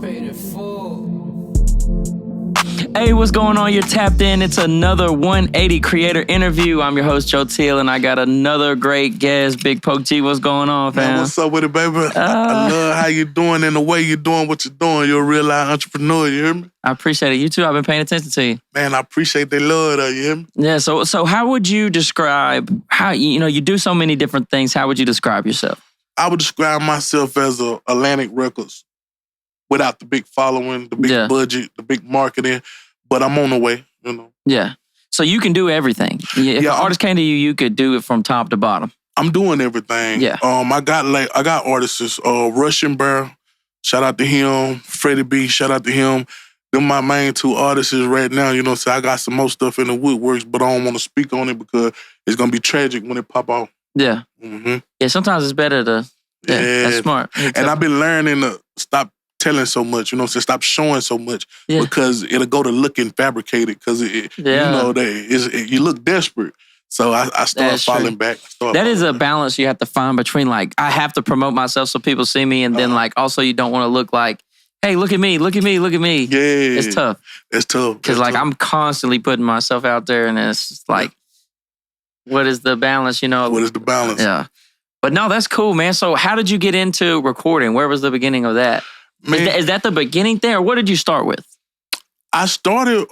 Paid in full. Hey, what's going on? You're tapped in. It's another 180 creator interview. I'm your host, Teel, and I got another great guest, Big Poke G. What's going on, fam? Man, what's up with it, baby? I love how you doing and the way you're doing what you're doing. You're a real life entrepreneur, you hear me? I appreciate it. You too. I've been paying attention to you. Man, I appreciate the love, though, you hear me? Yeah, so how would you describe how, you do so many different things. How would you describe yourself? I would describe myself as a Atlantic Records without the big following, the big budget, the big marketing, but I'm on the way, you know. Yeah. So you can do everything. If an artist came to you, you could do it from top to bottom. I'm doing everything. Yeah. I got artists, Russian Bear, shout out to him, Freddie B, shout out to him. Them my main two artists right now, you know, so I got some more stuff in the woodworks, but I don't want to speak on it because it's going to be tragic when it pop out. Yeah. Mm-hmm. Yeah, sometimes it's better to, that's smart. And I've been learning to stop telling so much, you know, so stop showing so much because it'll go to looking fabricated because, you know, you look desperate. So I start falling back. That is a balance you have to find between like, I have to promote myself so people see me and then like also you don't want to look like, hey, look at me, look at me, look at me. Yeah. It's tough. It's tough. Because like I'm constantly putting myself out there and it's like, what is the balance, you know? What is the balance? Yeah. But no, that's cool, man. So how did you get into recording? Where was the beginning of that? Man, is that the beginning thing or what did you start with? I started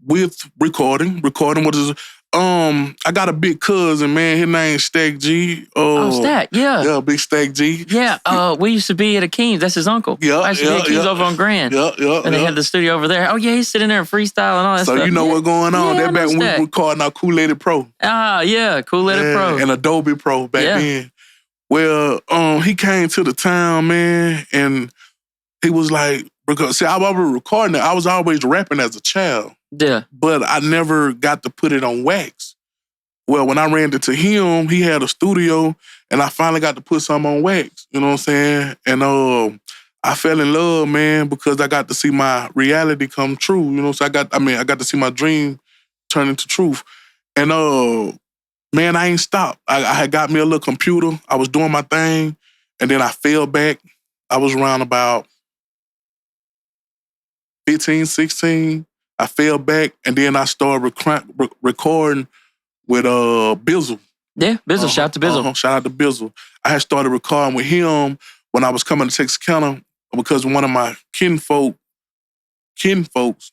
with recording. Recording was I got a big cousin, man. His name's Stack G. Stack, yeah. Yeah, big Stack G. Yeah, we used to be at a King's. That's his uncle. Yeah, I used to be at King's over on Grand. And they had the studio over there. Oh, yeah, he's sitting there and freestyle and all that stuff. So you know what's going on. That back when we were recording our Kool-Aid Pro. Ah, yeah, Kool-Aid Pro. And Adobe Pro back then. Well, he came to the town, man, and he was like, see, I was recording it. I was always rapping as a child. Yeah. But I never got to put it on wax. Well, when I ran into him, he had a studio, and I finally got to put something on wax. You know what I'm saying? And I fell in love, man, because I got to see my reality come true. You know, so I got to see my dream turn into truth. And man, I ain't stopped. I had got me a little computer. I was doing my thing, and then I fell back. I was around about 15, 16. I fell back, and then I started recording with Bizzle. Yeah, Bizzle. Shout out to Bizzle. Shout out to Bizzle. I had started recording with him when I was coming to Texarkana because one of my kinfolks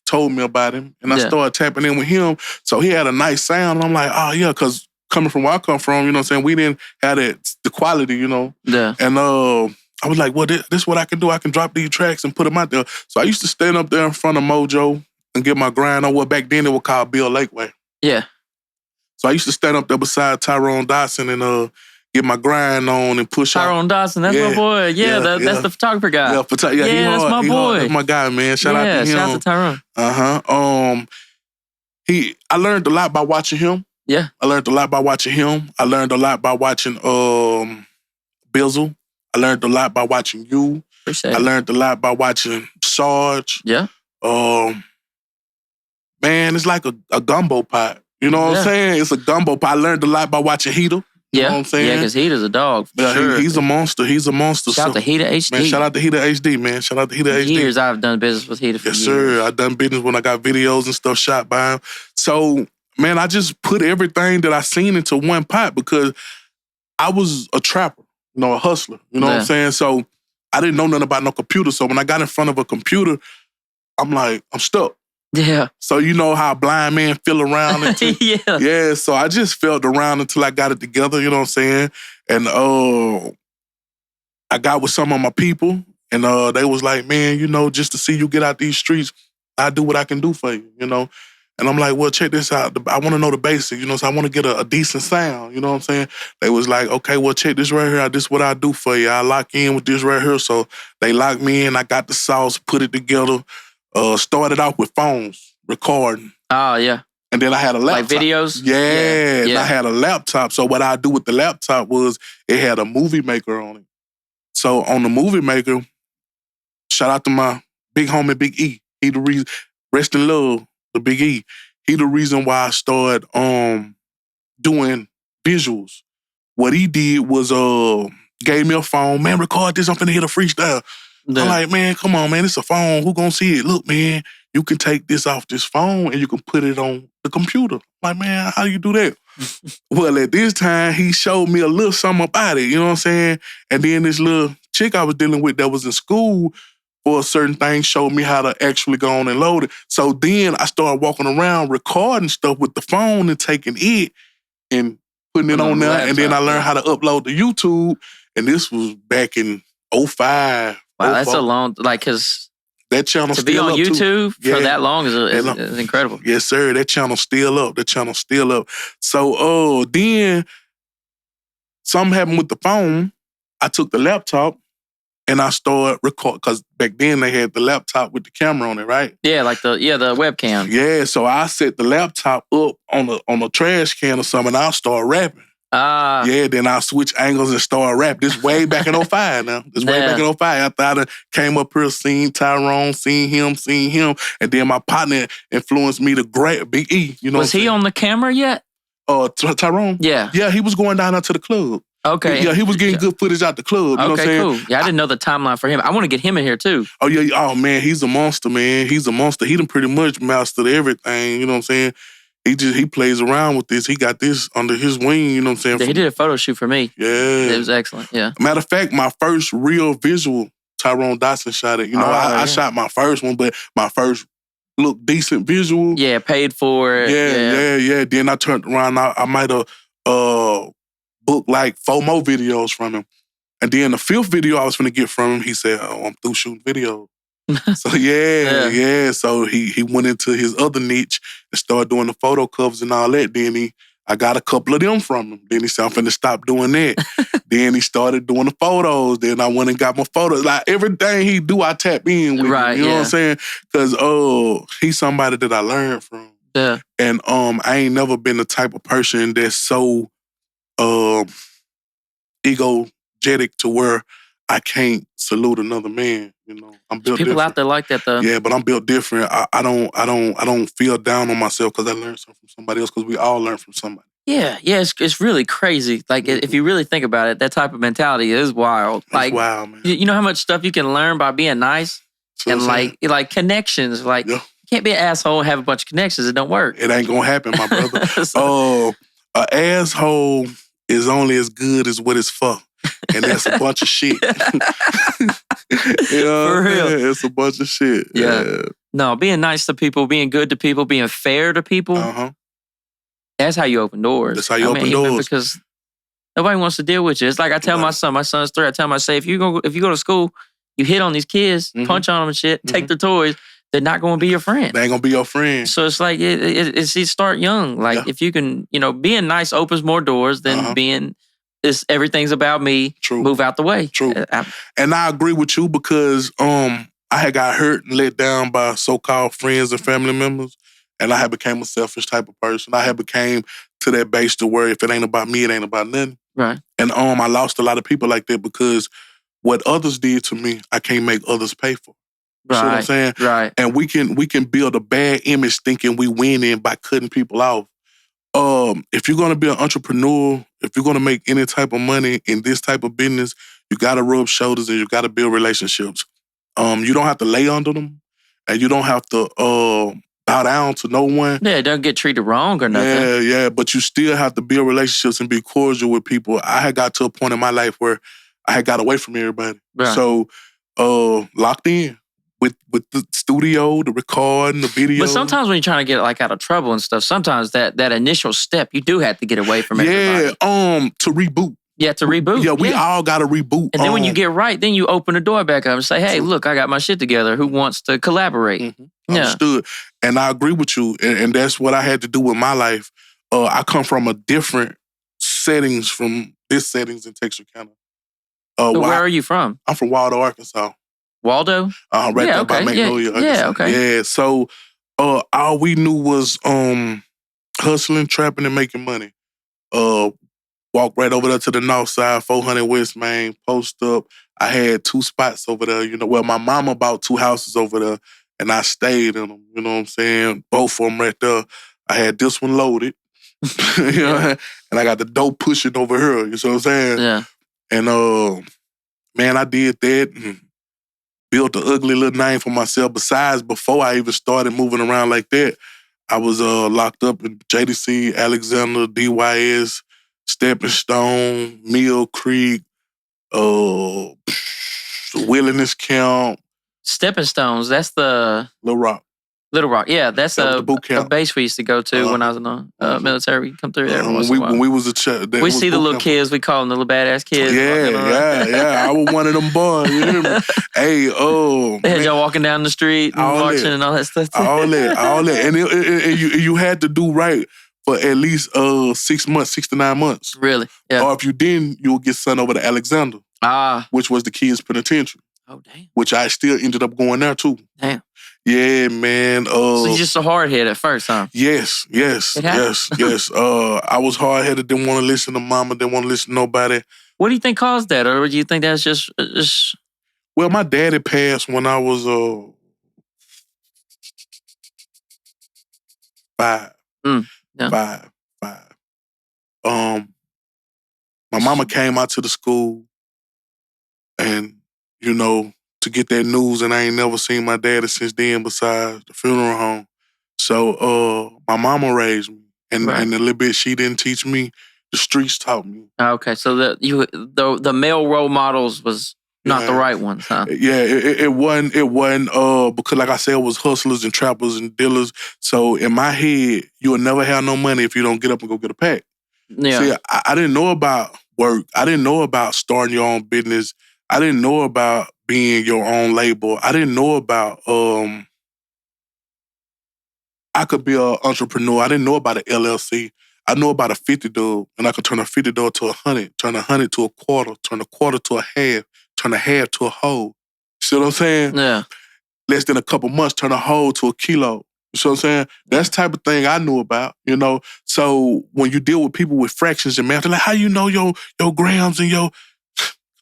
told me about him, and I started tapping in with him. So he had a nice sound, and I'm like, oh, yeah, because coming from where I come from, you know what I'm saying, we didn't have the quality, you know. Yeah. And I was like, well, this is what I can do. I can drop these tracks and put them out there. So I used to stand up there in front of Mojo and get my grind on what back then it was called Bill Lakeway. Yeah. So I used to stand up there beside Tyrone Dotson and get my grind on and push out. Tyrone Dotson, that's my boy. Yeah, that's the photographer guy. Yeah, that's my boy. That's my guy, man. Shout out to him. Shout out to Tyrone. I learned a lot by watching him. Yeah. I learned a lot by watching him. I learned a lot by watching Bizzle. I learned a lot by watching you. Appreciate it. I learned a lot by watching Sarge. Yeah. Man, it's like a gumbo pot. You know what I'm saying? It's a gumbo pot. I learned a lot by watching Heater. You know what I'm saying? Yeah, because Heater's a dog. Sure. He's a monster. He's a monster. Shout out to Heater HD. Man, shout out to Heater HD, man. Shout out to Heater HD. Years I've done business with Heater for years. Yes, sir. I've done business when I got videos and stuff shot by him. So, man, I just put everything that I seen into one pot because I was a trapper, you know, a hustler. You know what I'm saying? So I didn't know nothing about no computer. So when I got in front of a computer, I'm like, I'm stuck. Yeah. So you know how a blind man feel around until, yeah. So I just felt around until I got it together, you know what I'm saying? And I got with some of my people and they was like, man, you know, just to see you get out these streets, I do what I can do for you, you know? And I'm like, well, check this out. I want to know the basics, you know, so I want to get a decent sound, you know what I'm saying? They was like, okay, well, check this right here. This is what I do for you. I lock in with this right here. So they locked me in. I got the sauce, put it together. Started off with phones, recording. Oh, yeah. And then I had a laptop. Like videos? Yeah. And I had a laptop. So what I do with the laptop was it had a movie maker on it. So on the movie maker, shout out to my big homie, Big E. He the reason, rest in love, the Big E. He the reason why I started doing visuals. What he did was gave me a phone. Man, record this. I'm finna hit a freestyle. Yeah. I'm like, man, come on, man, it's a phone. Who gonna see it? Look, man, you can take this off this phone and you can put it on the computer. I'm like, man, how do you do that? Well, at this time, he showed me a little something about it, you know what I'm saying? And then this little chick I was dealing with that was in school for a certain thing showed me how to actually go on and load it. So then I started walking around recording stuff with the phone and taking it and putting it on there. And then I learned how to upload to YouTube. And this was back in 05. Wow, that's a long, like, because that channel to be on YouTube for that long is incredible. Yes, sir. That channel's still up. So then something happened with the phone. I took the laptop and I started recording, because back then they had the laptop with the camera on it, right? Yeah, like the webcam. Yeah, so I set the laptop up on a trash can or something and I'll start rapping. Yeah, then I'll switch angles and start rapping. This way back in 05 now. This way back in 05. After I done came up here, seen Tyrone, seen him. And then my partner influenced me to grab Big E. You know was he on the camera yet? Tyrone? Yeah. Yeah, he was going down to the club. Okay. Yeah, he was getting good footage out the club. You know what I'm saying? Cool. Yeah, I didn't know the timeline for him. I want to get him in here too. Oh, yeah. Oh, man, he's a monster, man. He's a monster. He done pretty much mastered everything. You know what I'm saying? He plays around with this. He got this under his wing, you know what I'm saying? Yeah, he did a photo shoot for me. Yeah. It was excellent, yeah. Matter of fact, my first real visual, Tyrone Dotson shot it. You know, I shot my first one, but my first look decent visual. Yeah, paid for it. Yeah. Then I turned around, I might have booked like 4 more videos from him. And then the 5th video I was finna get from him, he said, I'm through shooting videos. So yeah. So he went into his other niche and started doing the photo covers and all that. Then I got a couple of them from him. Then he said, I'm finna stop doing that. Then he started doing the photos. Then I went and got my photos. Like everything he do, I tap in with him. You know what I'm saying? Because he's somebody that I learned from. Yeah. And I ain't never been the type of person that's so egogetic to where I can't salute another man. You know, I'm built people different. out there like that though. Yeah, but I'm built different. I don't feel down on myself because I learned something from somebody else, because we all learn from somebody. Yeah, it's really crazy. Like if you really think about it, that type of mentality is wild. Like, it's wild, man. You know how much stuff you can learn by being nice and like connections. Like you can't be an asshole and have a bunch of connections. It don't work. It ain't gonna happen, my brother. An asshole is only as good as what it's for. And that's a bunch of shit. You know, for real. It's a bunch of shit. Yeah. No, being nice to people, being good to people, being fair to people. That's how you open doors. That's how you open doors. Because nobody wants to deal with you. It's like I tell my son's 3. I tell him, I say, if you go to school, you hit on these kids, punch on them and shit, take their toys, they're not going to be your friend. They ain't going to be your friend. So it's like, you start young. Like if you can, being nice opens more doors than being... everything's about me. True. Move out the way. True. And I agree with you because I had got hurt and let down by so-called friends and family members, and I had became a selfish type of person. I had became to that base to where if it ain't about me, it ain't about nothing. Right. And I lost a lot of people like that because what others did to me, I can't make others pay for. You see what I'm saying? Right. And we can build a bad image thinking we winning by cutting people off. If you're gonna be an entrepreneur, if you're gonna make any type of money in this type of business, you gotta rub shoulders and you gotta build relationships. You don't have to lay under them, and you don't have to bow down to no one. Yeah, don't get treated wrong or nothing. Yeah, but you still have to build relationships and be cordial with people. I had got to a point in my life where I had got away from everybody. Right. So locked in with the studio, the recording, the video. But sometimes when you're trying to get like out of trouble and stuff, sometimes that initial step, you do have to get away from everybody. To reboot. Yeah, to reboot. Yeah, we all got to reboot. And then when you get right, then you open the door back up and say, hey, look, I got my shit together. Who wants to collaborate? Yeah. Understood. And I agree with you. And that's what I had to do with my life. I come from a different settings from this settings in Texarkana. So where are you from? I'm from Waldo, Arkansas. Waldo? Right there by Magnolia, Arkansas. Yeah, okay. Yeah, so all we knew was hustling, trapping, and making money. Walk right over there to the north side, 400 West Main, post up. I had 2 spots over there. Well, my mama bought 2 houses over there, and I stayed in them. You know what I'm saying? Both of them right there. I had this one loaded, and I got the dope pushing over here. You know what I'm saying? Yeah. And man, I did that. And built an ugly little name for myself. Besides, before I even started moving around like that, I was locked up in JDC, Alexander, DYS, Stepping Stone, Mill Creek, Wilderness Camp. Stepping Stones, that's the Little Rock. Little Rock. Yeah, that's That was a the boot camp. base we used to go to when I was in the military. We come through there every once in a while. When we was a child. We see the little kids, we call them the little badass kids. Yeah. I was one of them boys. You hear me? Hey, They had y'all walking down the street and marching and all that stuff. All that. And you had to do right for at least 6 months, 6 to 9 months. Really? Yeah. Or if you didn't, you would get sent over to Alexander, which was the kids' penitentiary. Oh, damn. Which I still ended up going there, too. Damn. Yeah, man. So you're just a hard head at first, huh? Yes. I was hard headed. Didn't want to listen to mama. Didn't want to listen to nobody. What do you think caused that, or do you think that's just? Well, my daddy passed when I was 5. Yeah. 5. My mama came out to the school, and to get that news, and I ain't never seen my daddy since then besides the funeral home. So my mama raised me, and the little bit she didn't teach me, the streets taught me. Okay, so the male role models was not the right ones, huh? Yeah, it wasn't because like I said, it was hustlers and trappers and dealers. So in my head, you'll never have no money if you don't get up and go get a pack. Yeah. See, I didn't know about work. I didn't know about starting your own business. I didn't know about being your own label. I didn't know about I could be an entrepreneur. I didn't know about an LLC. I know about a 50 dub, and I could turn a 50 dub to 100, turn 100 to a quarter, turn a quarter to a half, turn a half to a whole. You see what I'm saying? Yeah. Less than a couple months, turn a whole to a kilo. You see what I'm saying? That's the type of thing I knew about, So when you deal with people with fractions and math, they're like, how you know your grams and your...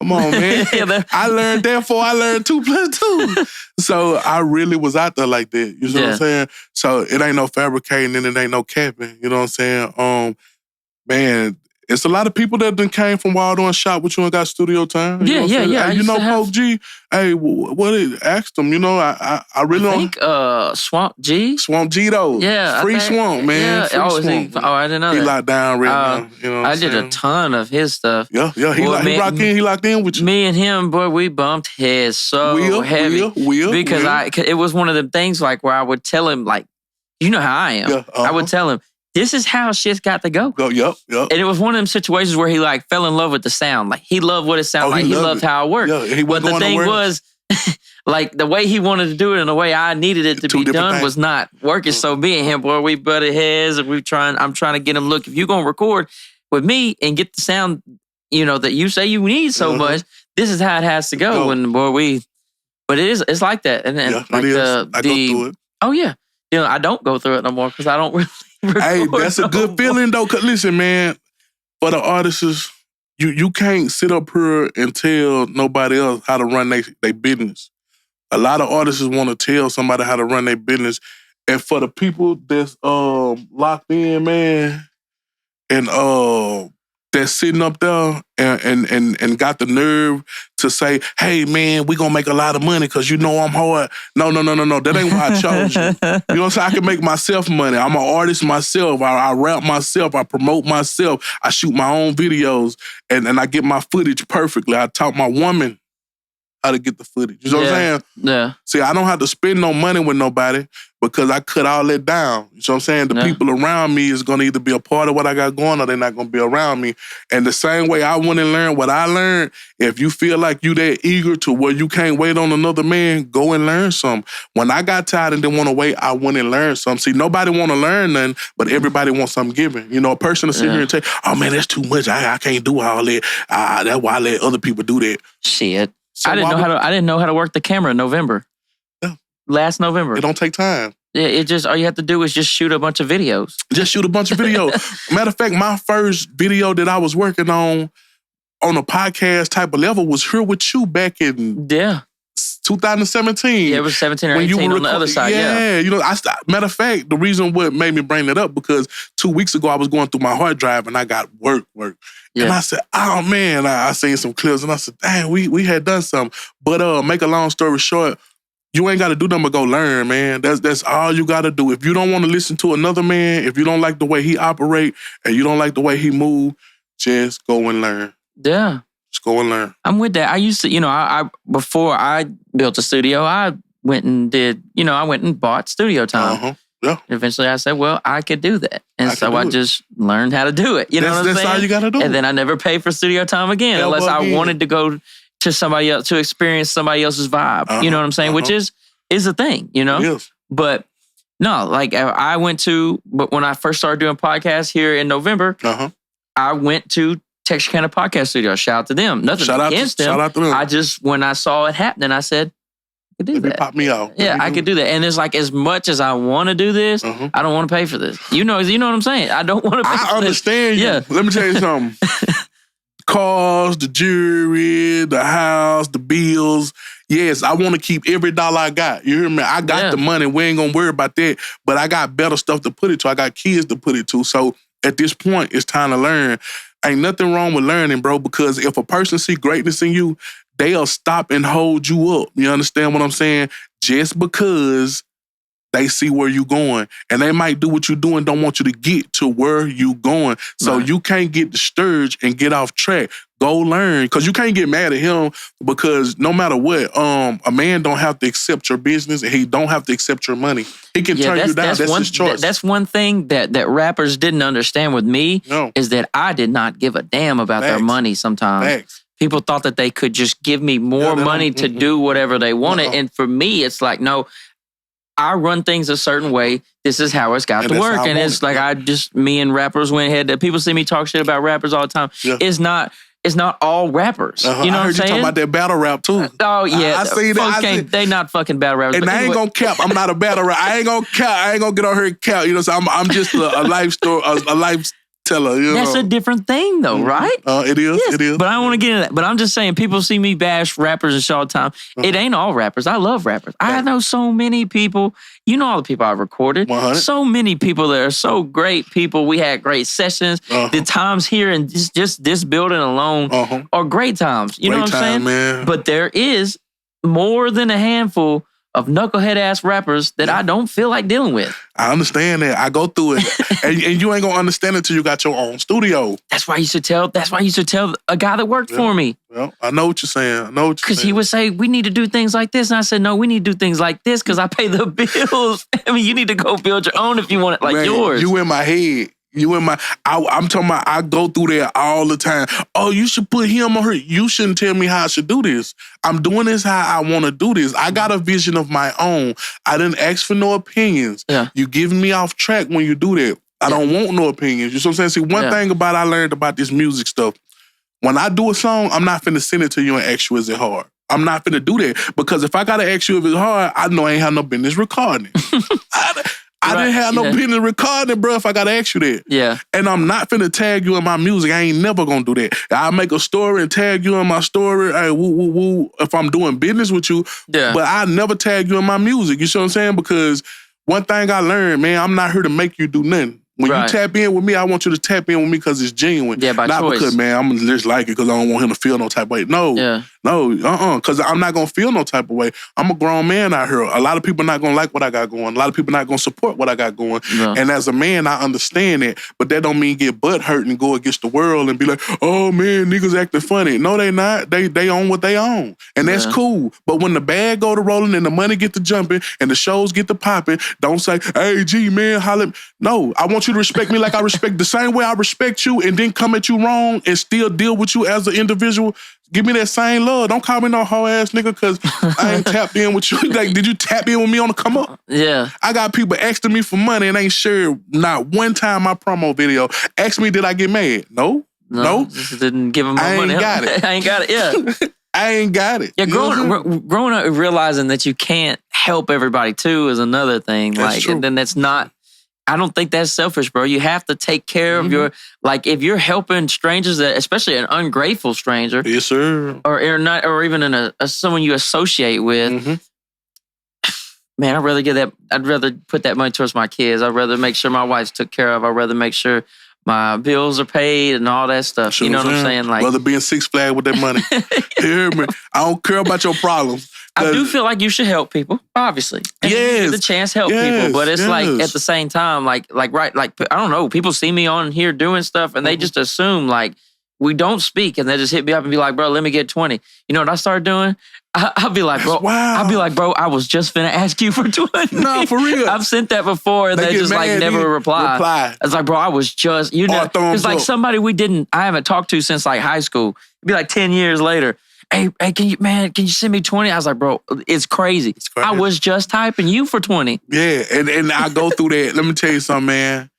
Come on, man. I learned that before I learned 2 + 2. So I really was out there like that. You know what I'm saying? So it ain't no fabricating and it ain't no capping. You know what I'm saying? Man, it's a lot of people that done came from Wild On Shop with you and got studio time. Yeah. Hey, Poke G, hey, ask them, I really I think Swamp G? Swamp G, though. Yeah. Free Swamp, man. Yeah. Swamp. I didn't know that. He locked down right now. I did a ton of his stuff. Yeah. He locked in with you. Me and him, boy, we bumped heads so heavy. Because it was one of the things like where I would tell him, like, you know how I am. Yeah, I would tell him, this is how shit's got to go. Yep. And it was one of them situations where he like fell in love with the sound. Like he loved what it sounded like. He loved how it worked. Yeah, but the thing was, like the way he wanted to do it and the way I needed it to be done was not working. So me and him, boy, we butted heads and I'm trying to get him, look, if you're going to record with me and get the sound, that you say you need so much, this is how it has to go. And boy, but it's like that. And then like it is. I go through it. Oh yeah. I don't go through it no more because I don't really Hey, that's a good feeling though. Cause listen, man, for the artists, you can't sit up here and tell nobody else how to run their business. A lot of artists want to tell somebody how to run their business, and for the people that's locked in, man, and that's sitting up there and got the nerve to say, hey, man, we gonna make a lot of money because I'm hard. No. That ain't why I chose you. You know what I'm saying? I can make myself money. I'm an artist myself. I rap myself. I promote myself. I shoot my own videos and I get my footage perfectly. I taught my woman how to get the footage. You know what I'm saying? Yeah. See, I don't have to spend no money with nobody because I cut all that down. You know what I'm saying? The people around me is going to either be a part of what I got going or they're not going to be around me. And the same way I went and learned what I learned, if you feel like you that eager to where you can't wait on another man, go and learn something. When I got tired and didn't want to wait, I went and learned something. See, nobody want to learn nothing, but everybody wants something given. A person to sit here and say, oh man, that's too much. I can't do all that. That's why I let other people do that. Shit. So I didn't know how to work the camera in November. Yeah. Last November. It don't take time. Yeah, all you have to do is just shoot a bunch of videos. Matter of fact, my first video that I was working on a podcast type of level was here with you back in 2017. Yeah, it was 17 or 18 on the other side, yeah. You know, matter of fact, the reason what made me bring that up, because 2 weeks ago I was going through my hard drive and I got work. Yeah. And I said, oh man, I seen some clips and I said, dang, we had done something. But make a long story short, you ain't got to do nothing but go learn, man. That's all you got to do. If you don't want to listen to another man, if you don't like the way he operate and you don't like the way he move, just go and learn. Yeah. Just go and learn. I'm with that. I used to, I before I built a studio, I went and bought studio time. Uh-huh. Yeah. Eventually I said, well, I could do that. And so I just learned how to do it. You know what I'm saying? That's all you got to do. And then I never paid for studio time again unless I wanted to go to somebody else to experience somebody else's vibe. You know what I'm saying? Which is a thing, you know? Yes. But no, like but when I first started doing podcasts here in November, I went to Texarkana Podcast Studio. Shout out to them. Nothing against them. Shout out to them. I just, when I saw it happening, I said, I could do that. Pop me out. Yeah, I could do that. And it's like, as much as I want to do this, I don't want to pay for this. You know what I'm saying? I don't want to pay for this. I understand you. Yeah. Let me tell you something. Cars, the jewelry, the house, the bills. Yes, I want to keep every dollar I got. You hear me? I got the money. We ain't going to worry about that. But I got better stuff to put it to. I got kids to put it to. So at this point, it's time to learn. Ain't nothing wrong with learning, bro, because if a person see greatness in you, they'll stop and hold you up. You understand what I'm saying? Just because they see where you going. And they might do what you do and don't want you to get to where you going. So you can't get discouraged and get off track. Go learn. Because you can't get mad at him, because no matter what, a man don't have to accept your business and he don't have to accept your money. He can turn you down. That's his choice. That's one thing that rappers didn't understand with me, is that I did not give a damn about their money sometimes. People thought that they could just give me more money to do whatever they wanted. And for me, it's like, no, I run things a certain way. This is how it's got to work. And it's like, me and rappers went ahead. People see me talk shit about rappers all the time. Yeah. It's not all rappers. You know what I'm saying? You talking about that battle rap too. Oh yeah, I see that. They not fucking battle rappers. And I ain't gonna cap. I'm not a battle rap. I ain't gonna cap. I ain't gonna get on here and cap. You know, so I'm just a life story, a life teller. You know? That's a different thing, though, right? It is. Yes, it is. But I don't want to get into that. But I'm just saying, people see me bash rappers and shit all the time. It ain't all rappers. I love rappers. I know so many people. You know all the people I've recorded. 100. So many people that are so great people. We had great sessions. The times here and just this building alone are great times. You know what I'm saying? Man. But there is more than a handful of knucklehead ass rappers that I don't feel like dealing with. I understand that. I go through it. and you ain't gonna understand it until you got your own studio. That's why you should tell a guy that worked for me. Well, I know what you're saying. Because he would say, we need to do things like this. And I said, no, we need to do things like this because I pay the bills. I mean, you need to go build your own if you want it like yours. You in my head. I'm talking about, I go through there all the time. Oh, you should put him on her. You shouldn't tell me how I should do this. I'm doing this how I want to do this. I got a vision of my own. I didn't ask for no opinions. Yeah. You giving me off track when you do that. I don't want no opinions. You know what I'm saying? See, one thing I learned about this music stuff, when I do a song, I'm not finna send it to you and ask you, is it hard? I'm not finna do that. Because if I gotta ask you if it's hard, I know I ain't have no business recording it. I didn't have no business recording, bro, if I gotta ask you that. Yeah. And I'm not finna tag you in my music. I ain't never gonna do that. I'll make a story and tag you in my story. Hey, woo, woo, woo, if I'm doing business with you. Yeah. But I never tag you in my music. You see what I'm saying? Because one thing I learned, man, I'm not here to make you do nothing. When you tap in with me, I want you to tap in with me because it's genuine. Yeah, by not choice. Because, man, I'm just like it because I don't want him to feel no type of way. No. Yeah. No, because I'm not going to feel no type of way. I'm a grown man out here. A lot of people not going to like what I got going. A lot of people not going to support what I got going. No. And as a man, I understand that. But that don't mean get butt hurt and go against the world and be like, oh, man, niggas acting funny. No, they not. They own what they own. And that's cool. But when the bag go to rolling and the money get to jumping and the shows get to popping, don't say, hey, G, man, holla. No, I want you to respect me like I respect the same way I respect you and then come at you wrong and still deal with you as an individual. Give me that same love. Don't call me no hoe ass nigga because I ain't tapped in with you. Like, did you tap in with me on the come up? Yeah. I got people asking me for money and ain't sure not one time my promo video. Ask me, did I get mad? No. Just didn't give him my money. I ain't got it. I ain't got it, yeah. I ain't got it. Yeah, growing up realizing that you can't help everybody too is another thing. That's true. And then that's not I don't think that's selfish, bro. You have to take care of your, like, if you're helping strangers, especially an ungrateful stranger. Yes, sir. Or even in someone you associate with. Man, I'd rather put that money towards my kids. I'd rather make sure my wife's took care of. I'd rather make sure my bills are paid and all that stuff. Sure, you know what I'm saying? Like, rather be in Six Flags with that money. You hear me? I don't care about your problems. I do feel like you should help people, obviously. And you get the chance to help people. But it's like, at the same time, like, I don't know, people see me on here doing stuff and they just assume, like, we don't speak, and they just hit me up and be like, bro, let me get 20. You know what I started doing? I'll be like, bro, I was just finna ask you for 20. No, for real. I've sent that before, and they just like never reply. It's like, bro, I was just, you know, it's like somebody I haven't talked to since like high school. It'd be like 10 years later. Hey, can you send me 20? I was like, bro, it's crazy. I was just typing you for 20. Yeah, and I go through that. Let me tell you something, man.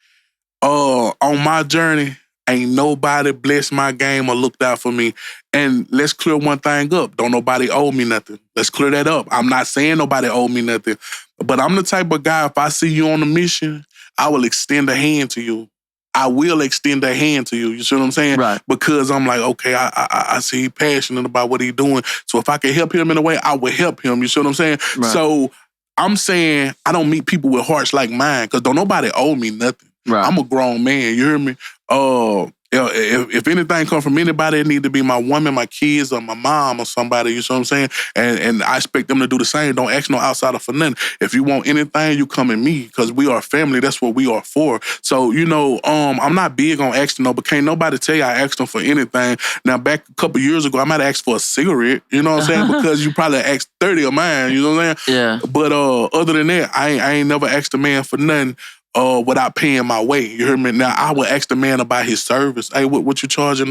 On my journey, ain't nobody blessed my game or looked out for me. And let's clear one thing up. Don't nobody owe me nothing. Let's clear that up. I'm not saying nobody owe me nothing. But I'm the type of guy, if I see you on a mission, I will extend a hand to you. I will extend a hand to you. You see what I'm saying? Right. Because I'm like, okay, I see he's passionate about what he's doing. So if I can help him in a way, I will help him. You see what I'm saying? Right. So I'm saying I don't meet people with hearts like mine because don't nobody owe me nothing. Right. I'm a grown man. You hear me? If anything come from anybody, it need to be my woman, my kids, or my mom or somebody, you see what I'm saying? And I expect them to do the same. Don't ask no outsider for nothing. If you want anything, you come at me because we are family. That's what we are for. So, you know, I'm not big on asking, but can't nobody tell you I asked them for anything. Now, back a couple years ago, I might have asked for a cigarette, you know what I'm saying? Because you probably asked 30 of mine, you know what I'm saying? Yeah. But other than that, I ain't never asked a man for nothing. Without paying my way. You hear me? Now, I would ask the man about his service. Hey, what you charging?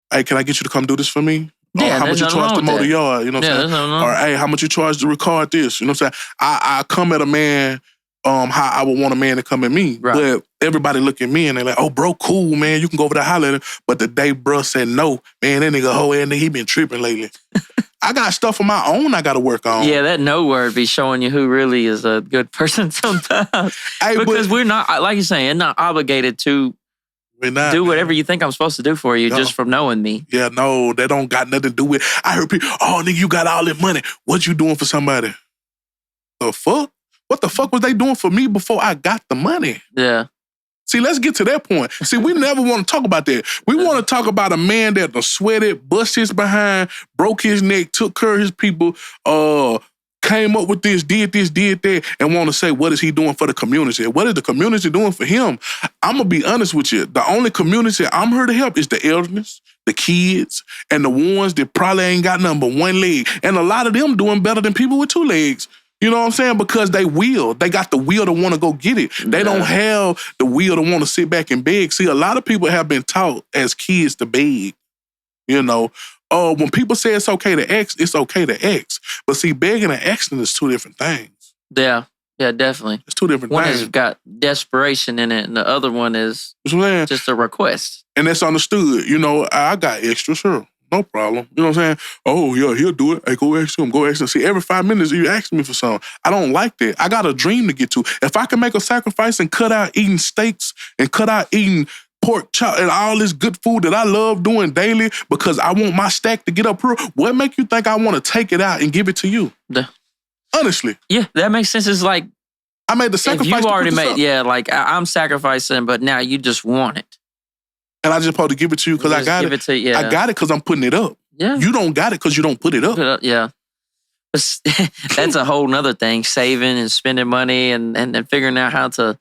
Hey, can I get you to come do this for me? Yeah, how much you charge to mow the yard? You know what I'm saying? Or, hey, how much you charge to record this? You know what I'm saying? I come at a man how I would want a man to come at me. Right. But everybody look at me and they're like, oh, bro, cool, man. You can go over there and holler at him. But the day bro said no, man, that nigga whole ass nigga, he been tripping lately. I got stuff of my own I got to work on. Yeah, that no word be showing you who really is a good person sometimes. Because we're not, like you're saying, not obligated to do whatever you think I'm supposed to do for you just from knowing me. Yeah, no, that don't got nothing to do with. I heard people, oh, nigga, you got all that money. What you doing for somebody? The fuck? What the fuck was they doing for me before I got the money? Yeah. See, let's get to that point. See, we never want to talk about that. We want to talk about a man that done sweated, bust his behind, broke his neck, took care of his people, came up with this, did that, and want to say, what is he doing for the community? What is the community doing for him? I'm going to be honest with you. The only community I'm here to help is the elders, the kids, and the ones that probably ain't got nothing but one leg. And a lot of them doing better than people with 2 legs. You know what I'm saying? Because they got the will to want to go get it. They don't have the will to want to sit back and beg. See, a lot of people have been taught as kids to beg. You know, when people say it's okay to ask, it's okay to ask. But see, begging and asking is 2 different things. Yeah, definitely. It's 2 different things. One has got desperation in it, and the other one is just a request. And that's understood. You know, I got extra, sure. No problem. You know what I'm saying? Oh, yeah, he'll do it. Hey, go ask him. See, every 5 minutes you ask me for something. I don't like that. I got a dream to get to. If I can make a sacrifice and cut out eating steaks and cut out eating pork chop and all this good food that I love doing daily because I want my stack to get up here, what make you think I want to take it out and give it to you? Honestly. Yeah, that makes sense. It's like I made the sacrifice. If you already made, like I'm sacrificing, but now you just want it. And I just supposed to give it to you because I got it. I got it because I'm putting it up. Yeah. You don't got it because you don't put it up. Yeah. That's a whole nother thing. Saving and spending money and figuring out how to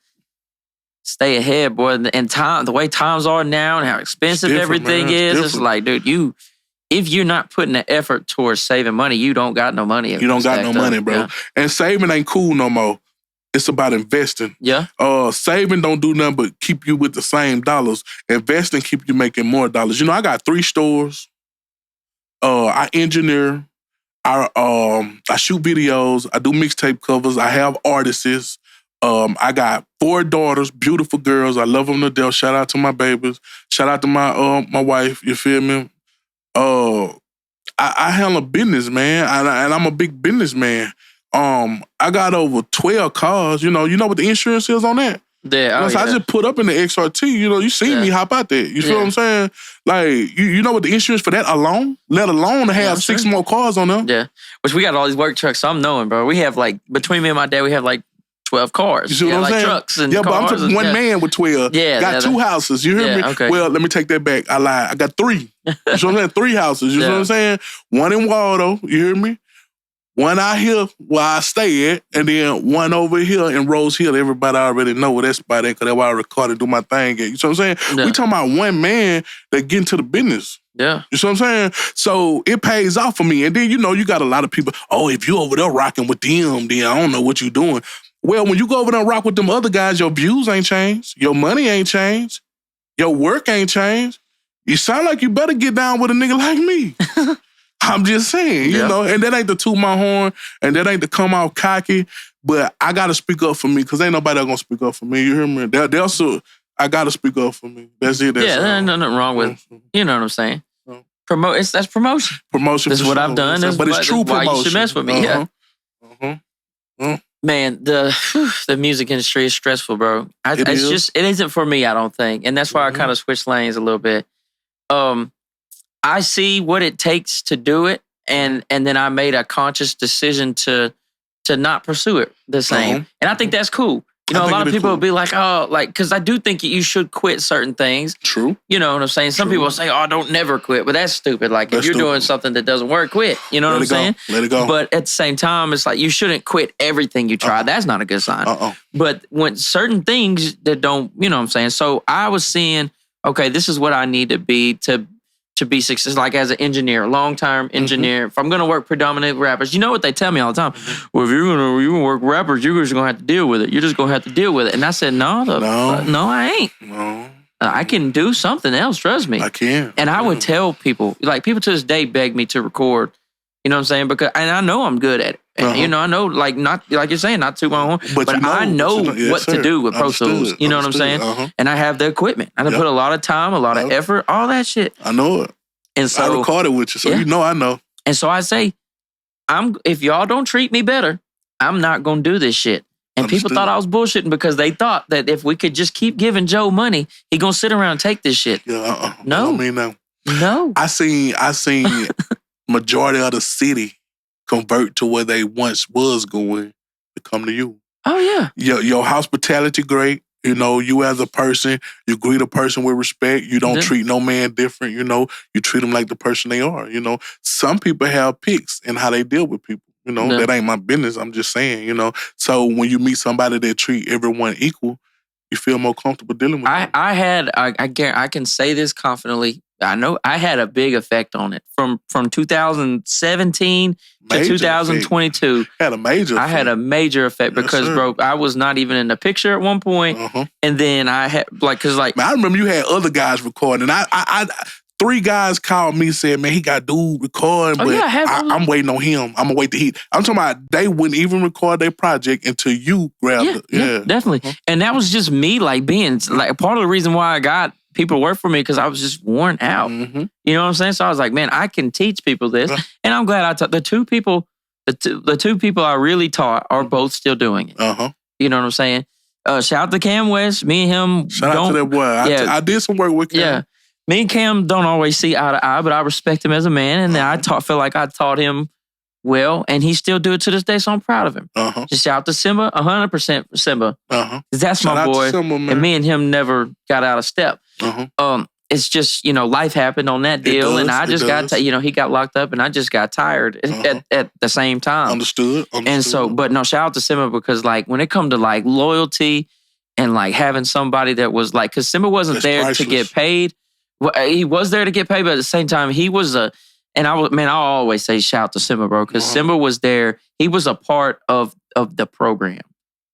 stay ahead, boy. And time, the way times are now and how expensive everything is. It's like, dude, if you're not putting the effort towards saving money, you don't got no money. You don't got no money, bro. Yeah. And saving ain't cool no more. It's about investing. Yeah. Saving don't do nothing but keep you with the same dollars. Investing keep you making more dollars. You know, I got 3 stores. I engineer. I shoot videos. I do mixtape covers. I have artists. I got 4 daughters, beautiful girls. I love them to death. Shout out to my babies. Shout out to my wife. You feel me? I handle business, man, and I'm a big businessman. I got over 12 cars. You know what the insurance is on that? Yeah, I just put up in the XRT. You see me hop out there. You feel what I'm saying? Like, you know what the insurance for that alone? Let alone to have 6 more cars on them. Yeah, which we got all these work trucks. So I'm knowing, bro. We have like, between me and my dad, we have like 12 cars. You see what I'm saying? Trucks and cars. But I'm talking one man with 12. Yeah. Got 2 houses. You hear me? Okay. Well, let me take that back. I lied. I got 3. You know what I'm saying? 3 houses. You know what I'm saying? 1 in Waldo. You hear me? 1 out here where I stay at, and then 1 over here in Rose Hill. Everybody already know where that spot at, because that's where I record and do my thing at. You know what I'm saying? Yeah. We talking about one man that get into the business. Yeah. You know what I'm saying? So it pays off for me. And then, you got a lot of people, if you over there rocking with them, then I don't know what you doing. Well, when you go over there and rock with them other guys, your views ain't changed. Your money ain't changed. Your work ain't changed. You sound like you better get down with a nigga like me. I'm just saying, you know, and that ain't to toot my horn, and that ain't to come out cocky, but I got to speak up for me, because ain't nobody else going to speak up for me. You hear me? I got to speak up for me. That's it. There ain't nothing wrong with, you know what I'm saying? That's promotion. Promotion. This is what I've done. But it's true promotion. Why you should mess with me. Man, the music industry is stressful, bro. It isn't for me, I don't think. And that's why I kind of switched lanes a little bit. I see what it takes to do it, and then I made a conscious decision to not pursue it the same. And I think that's cool. You know, a lot of people will be like, because I do think you should quit certain things. True. You know what I'm saying? Some people say, don't never quit. But that's stupid. Like, if you're doing something that doesn't work, quit. You know what I'm saying? Let it go. But at the same time, it's like, you shouldn't quit everything you try. That's not a good sign. But when certain things that don't, you know what I'm saying? So I was seeing, okay, this is what I need to be to be successful, like as an engineer, long-term engineer. If I'm going to work predominantly with rappers, you know what they tell me all the time? Well, if you're going to work with rappers, you're just going to have to deal with it. You're just going to have to deal with it. And I said, no, I ain't. No. I can do something else, trust me. I can. And I would tell people, like people to this day beg me to record, you know what I'm saying? And I know I'm good at it. And, you know, I know, not like you're saying, not too my own, but I know what to do with Pro Tools. You know what I'm saying? And I have the equipment. I put a lot of time, a lot of effort, all that shit. I know it. And so I recorded with you, so you know I know. And so I say, if y'all don't treat me better, I'm not gonna do this shit. And people thought I was bullshitting, because they thought that if we could just keep giving Joe money, he gonna sit around and take this shit. Yeah, No. I mean, no. No. I seen majority of the city convert to where they once was going to come to you. Oh, yeah. Your hospitality great. You know, you as a person, you greet a person with respect. You don't treat no man different. You know, you treat them like the person they are. You know, some people have picks in how they deal with people. You know, that ain't my business. I'm just saying, you know. So when you meet somebody that treat everyone equal, you feel more comfortable dealing with them. I can say this confidently. I know I had a big effect on it from 2017 to 2022. Had a major effect. I had a major effect because, bro, I was not even in the picture at one point. And then I had, man, I remember you had other guys recording. I 3 guys called me and said, man, he got dude recording, but I'm waiting on him. I'm going to wait to heat. I'm talking about they wouldn't even record their project until you grabbed it. Yeah, definitely. And that was just me, being, part of the reason why I got people to work for me, because I was just worn out. You know what I'm saying? So I was like, man, I can teach people this. And I'm glad I taught the two people I really taught are both still doing it. You know what I'm saying? Shout out to Cam West. Me and him. Shout out to that boy. I did some work with Cam. Yeah. Me and Cam don't always see eye to eye, but I respect him as a man. And I feel like I taught him well, and he still do it to this day, so I'm proud of him. Just shout out to Simba, 100% for Simba. That's shout my boy. Simba, and me and him never got out of step. It's just, life happened on that deal, and I just got, he got locked up, and I just got tired at the same time. Understood. And so, but no, shout out to Simba, because when it come to loyalty and having somebody that was because Simba wasn't there to get paid. Well, he was there to get paid, but at the same time, he was I'll always say shout out to Simba, bro, because Simba was there. He was a part of the program.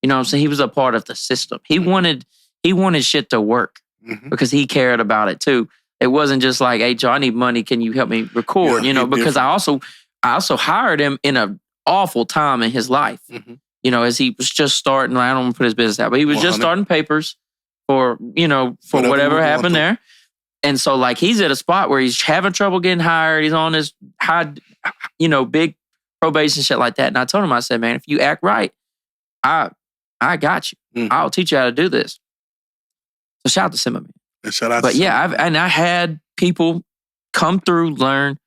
You know what I'm saying? He was a part of the system. He wanted shit to work because he cared about it too. It wasn't just like, hey, Joe, I need money. Can you help me record? Because I also hired him in an awful time in his life. As he was just starting. I don't want to put his business out, but he was just starting papers for whatever happened there. And so, he's at a spot where he's having trouble getting hired. He's on this high, big probation shit like that. And I told him, I said, man, if you act right, I got you. I'll teach you how to do this. So shout out to Simba, man. And shout out but to yeah, I had people come through, learn,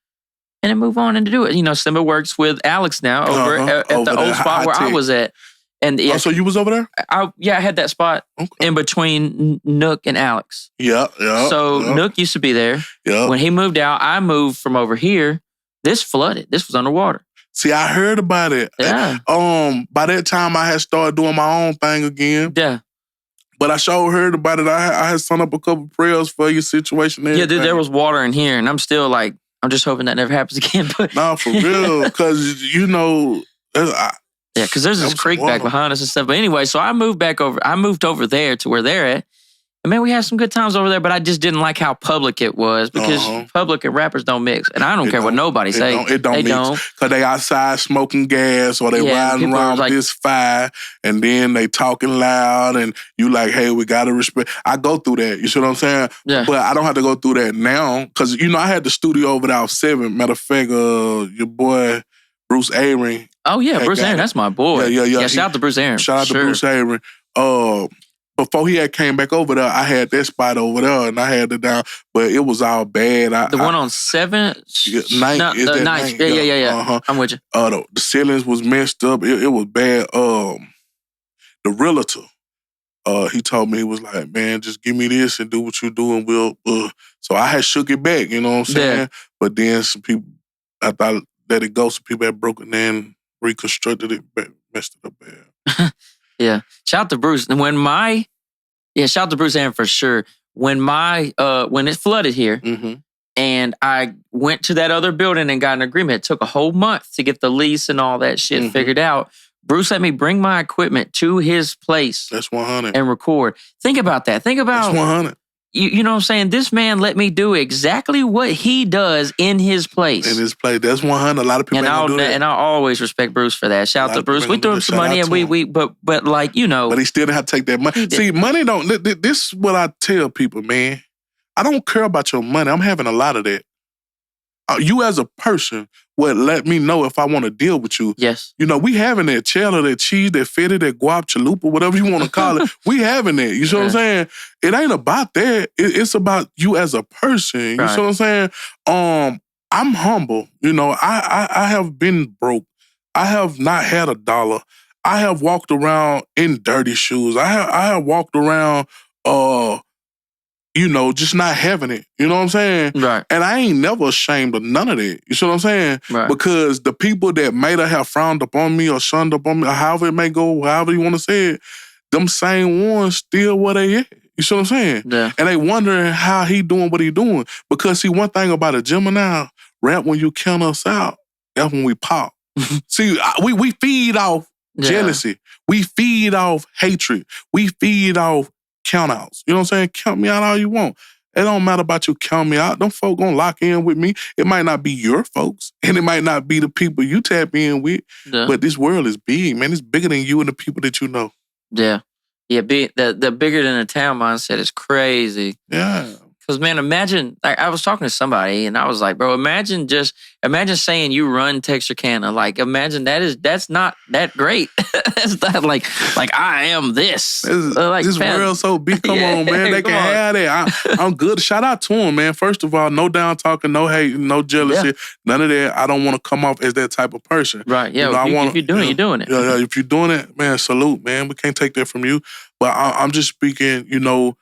and then move on and do it. You know, Simba works with Alex now over at the old spot where I was at. And yeah, so you was over there? I had that spot in between Nook and Alex. Yeah. So Nook used to be there. Yeah. When he moved out, I moved from over here. This flooded. This was underwater. See, I heard about it. Yeah. By that time, I had started doing my own thing again. Yeah. But I sure heard about it. I had sent up a couple prayers for your situation. Yeah, dude, there was water in here, and I'm still like, I'm just hoping that never happens again. But nah, for real, because you know. Yeah, because there's this creek back behind us and stuff. But anyway, so I moved over there to where they're at. And man, we had some good times over there, but I just didn't like how public it was because public and rappers don't mix. And I don't care what nobody say. It don't mix. Because they outside smoking gas or they riding around with this fire and then they talking loud and you like, hey, we got to respect. I go through that. You see what I'm saying? Yeah. But I don't have to go through that now because, you know, I had the studio over there off 7. Matter of fact, your boy, Bruce Aaron. Oh, yeah, Bruce Aaron. That's my boy. Yeah, shout out to Bruce Aaron. Shout out to Bruce Aaron. Before he had came back over there, I had that spot over there and I had it down, but it was all bad. The one on 7th? Ninth. Yeah. I'm with you. The ceilings was messed up. It was bad. The realtor, he told me, he was like, man, just give me this and do what you do and we'll... So I had shook it back, you know what I'm saying? Yeah. But then some people, after I let it go, some people had broken in, reconstructed it, messed it up bad. Yeah. Shout out to Bruce. And shout out to Bruce Aaron for sure. When it flooded here and I went to that other building and got an agreement, it took a whole month to get the lease and all that shit figured out. Bruce let me bring my equipment to his place. That's 100. And record. Think about that. Think about... That's 100. You know what I'm saying? This man let me do exactly what he does in his place. In his place. That's 100. A lot of people ain't do that. And I always respect Bruce for that. Shout out to Bruce. We threw him some money and but like, you know. But he still didn't have to take that money. See, money don't, this is what I tell people, man. I don't care about your money. I'm having a lot of that. You as a person would let me know if I want to deal with you. Yes. You know, we having that cheddar, that cheese, that feta, that guap, chalupa, whatever you want to call it. We having that. You see what I'm saying? It ain't about that. It's about you as a person. You see what I'm saying? I'm humble. You know, I have been broke. I have not had $1. I have walked around in dirty shoes. I have walked around you know, just not having it. You know what I'm saying? Right. And I ain't never ashamed of none of that. You see what I'm saying? Right. Because the people that may have frowned upon me or shunned upon me, or however it may go, however you want to say it, them same ones still where they at. You see what I'm saying? Yeah. And they wondering how he doing what he doing. Because see, one thing about a Gemini, rap when you count us out, that's when we pop. See, we feed off jealousy. We feed off hatred. We feed off count-outs. You know what I'm saying? Count me out all you want. It don't matter about you count me out. Them folk gonna lock in with me. It might not be your folks, and it might not be the people you tap in with, but this world is big, man. It's bigger than you and the people that you know. Yeah. Yeah, the bigger than a town mindset is crazy. Yeah. Because, man, imagine, like, I was talking to somebody and I was like, bro, imagine saying you run Texarkana. Like, imagine that's not that great. That's not like I am this. This world's so big. Come on, man. They can have that. I'm good. Shout out to them, man. First of all, no down talking, no hate, no jealousy, none of that. I don't want to come off as that type of person. Right. Yeah. If you're doing it, you're doing it. Yeah. If you're doing it, man, salute, man. We can't take that from you. But I'm just speaking, you know,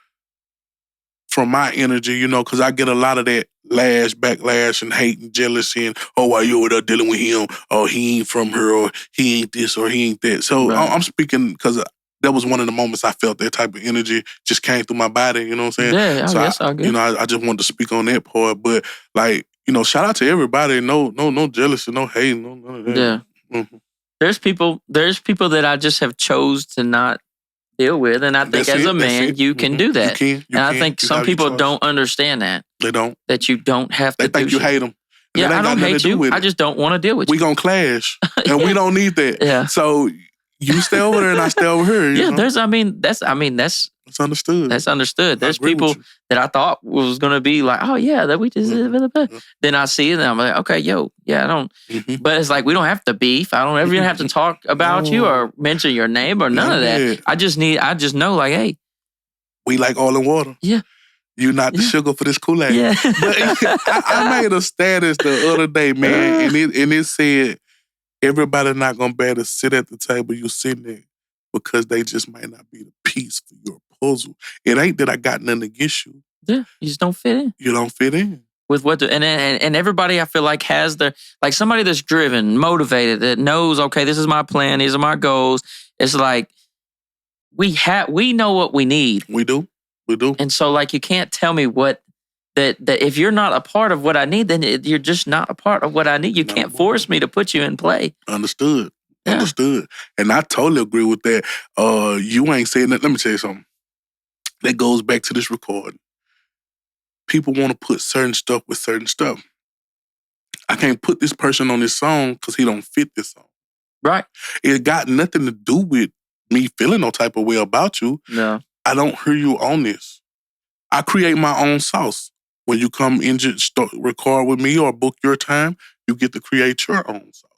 from my energy, you know, because I get a lot of that backlash and hate and jealousy and, oh, why you over there dealing with him? Oh, he ain't from her, or he ain't this, or he ain't that. So I'm speaking because that was one of the moments I felt that type of energy just came through my body, you know what I'm saying? Yeah, so that's all good. You know, I just wanted to speak on that part. But, like, you know, shout out to everybody. No jealousy, no hate, none of that. Yeah. Mm-hmm. There's people that I just have chose to not deal with, and I think as a man, you can do that. You can. I think some people don't understand that. They don't. That you don't have to. They think you hate them. Yeah, I don't hate you. I just don't want to deal with you. We gonna clash, and we don't need that. Yeah. So you stay over there, and I stay over here. You know? That's understood. That's understood. There's people that I thought was gonna be like, oh yeah, that we just. Then I see it, and I'm like, okay, I don't. But it's like we don't have to beef. I don't ever have to talk about you or mention your name or none of that. I just know, like, hey, we like oil and water. Yeah. You not the sugar for this Kool-Aid. Yeah. But I made a status the other day, man, and it said, everybody not gonna be able to sit at the table you sitting at because they just might not be the piece for your puzzle. It ain't that I got nothing against you. Yeah, you just don't fit in. You don't fit in. With what, and everybody I feel like has their, like somebody that's driven, motivated, that knows, okay, this is my plan, these are my goals. It's like, we know what we need. We do. And so like, you can't tell me that if you're not a part of what I need, then you're just not a part of what I need. You can't force me to put you in play. Understood. Yeah. Understood. And I totally agree with that. You ain't saying that. Let me tell you something. That goes back to this recording. People want to put certain stuff with certain stuff. I can't put this person on this song because he don't fit this song. Right. It got nothing to do with me feeling no type of way about you. No. I don't hear you on this. I create my own sauce. When you come in to record with me or book your time, you get to create your own sauce.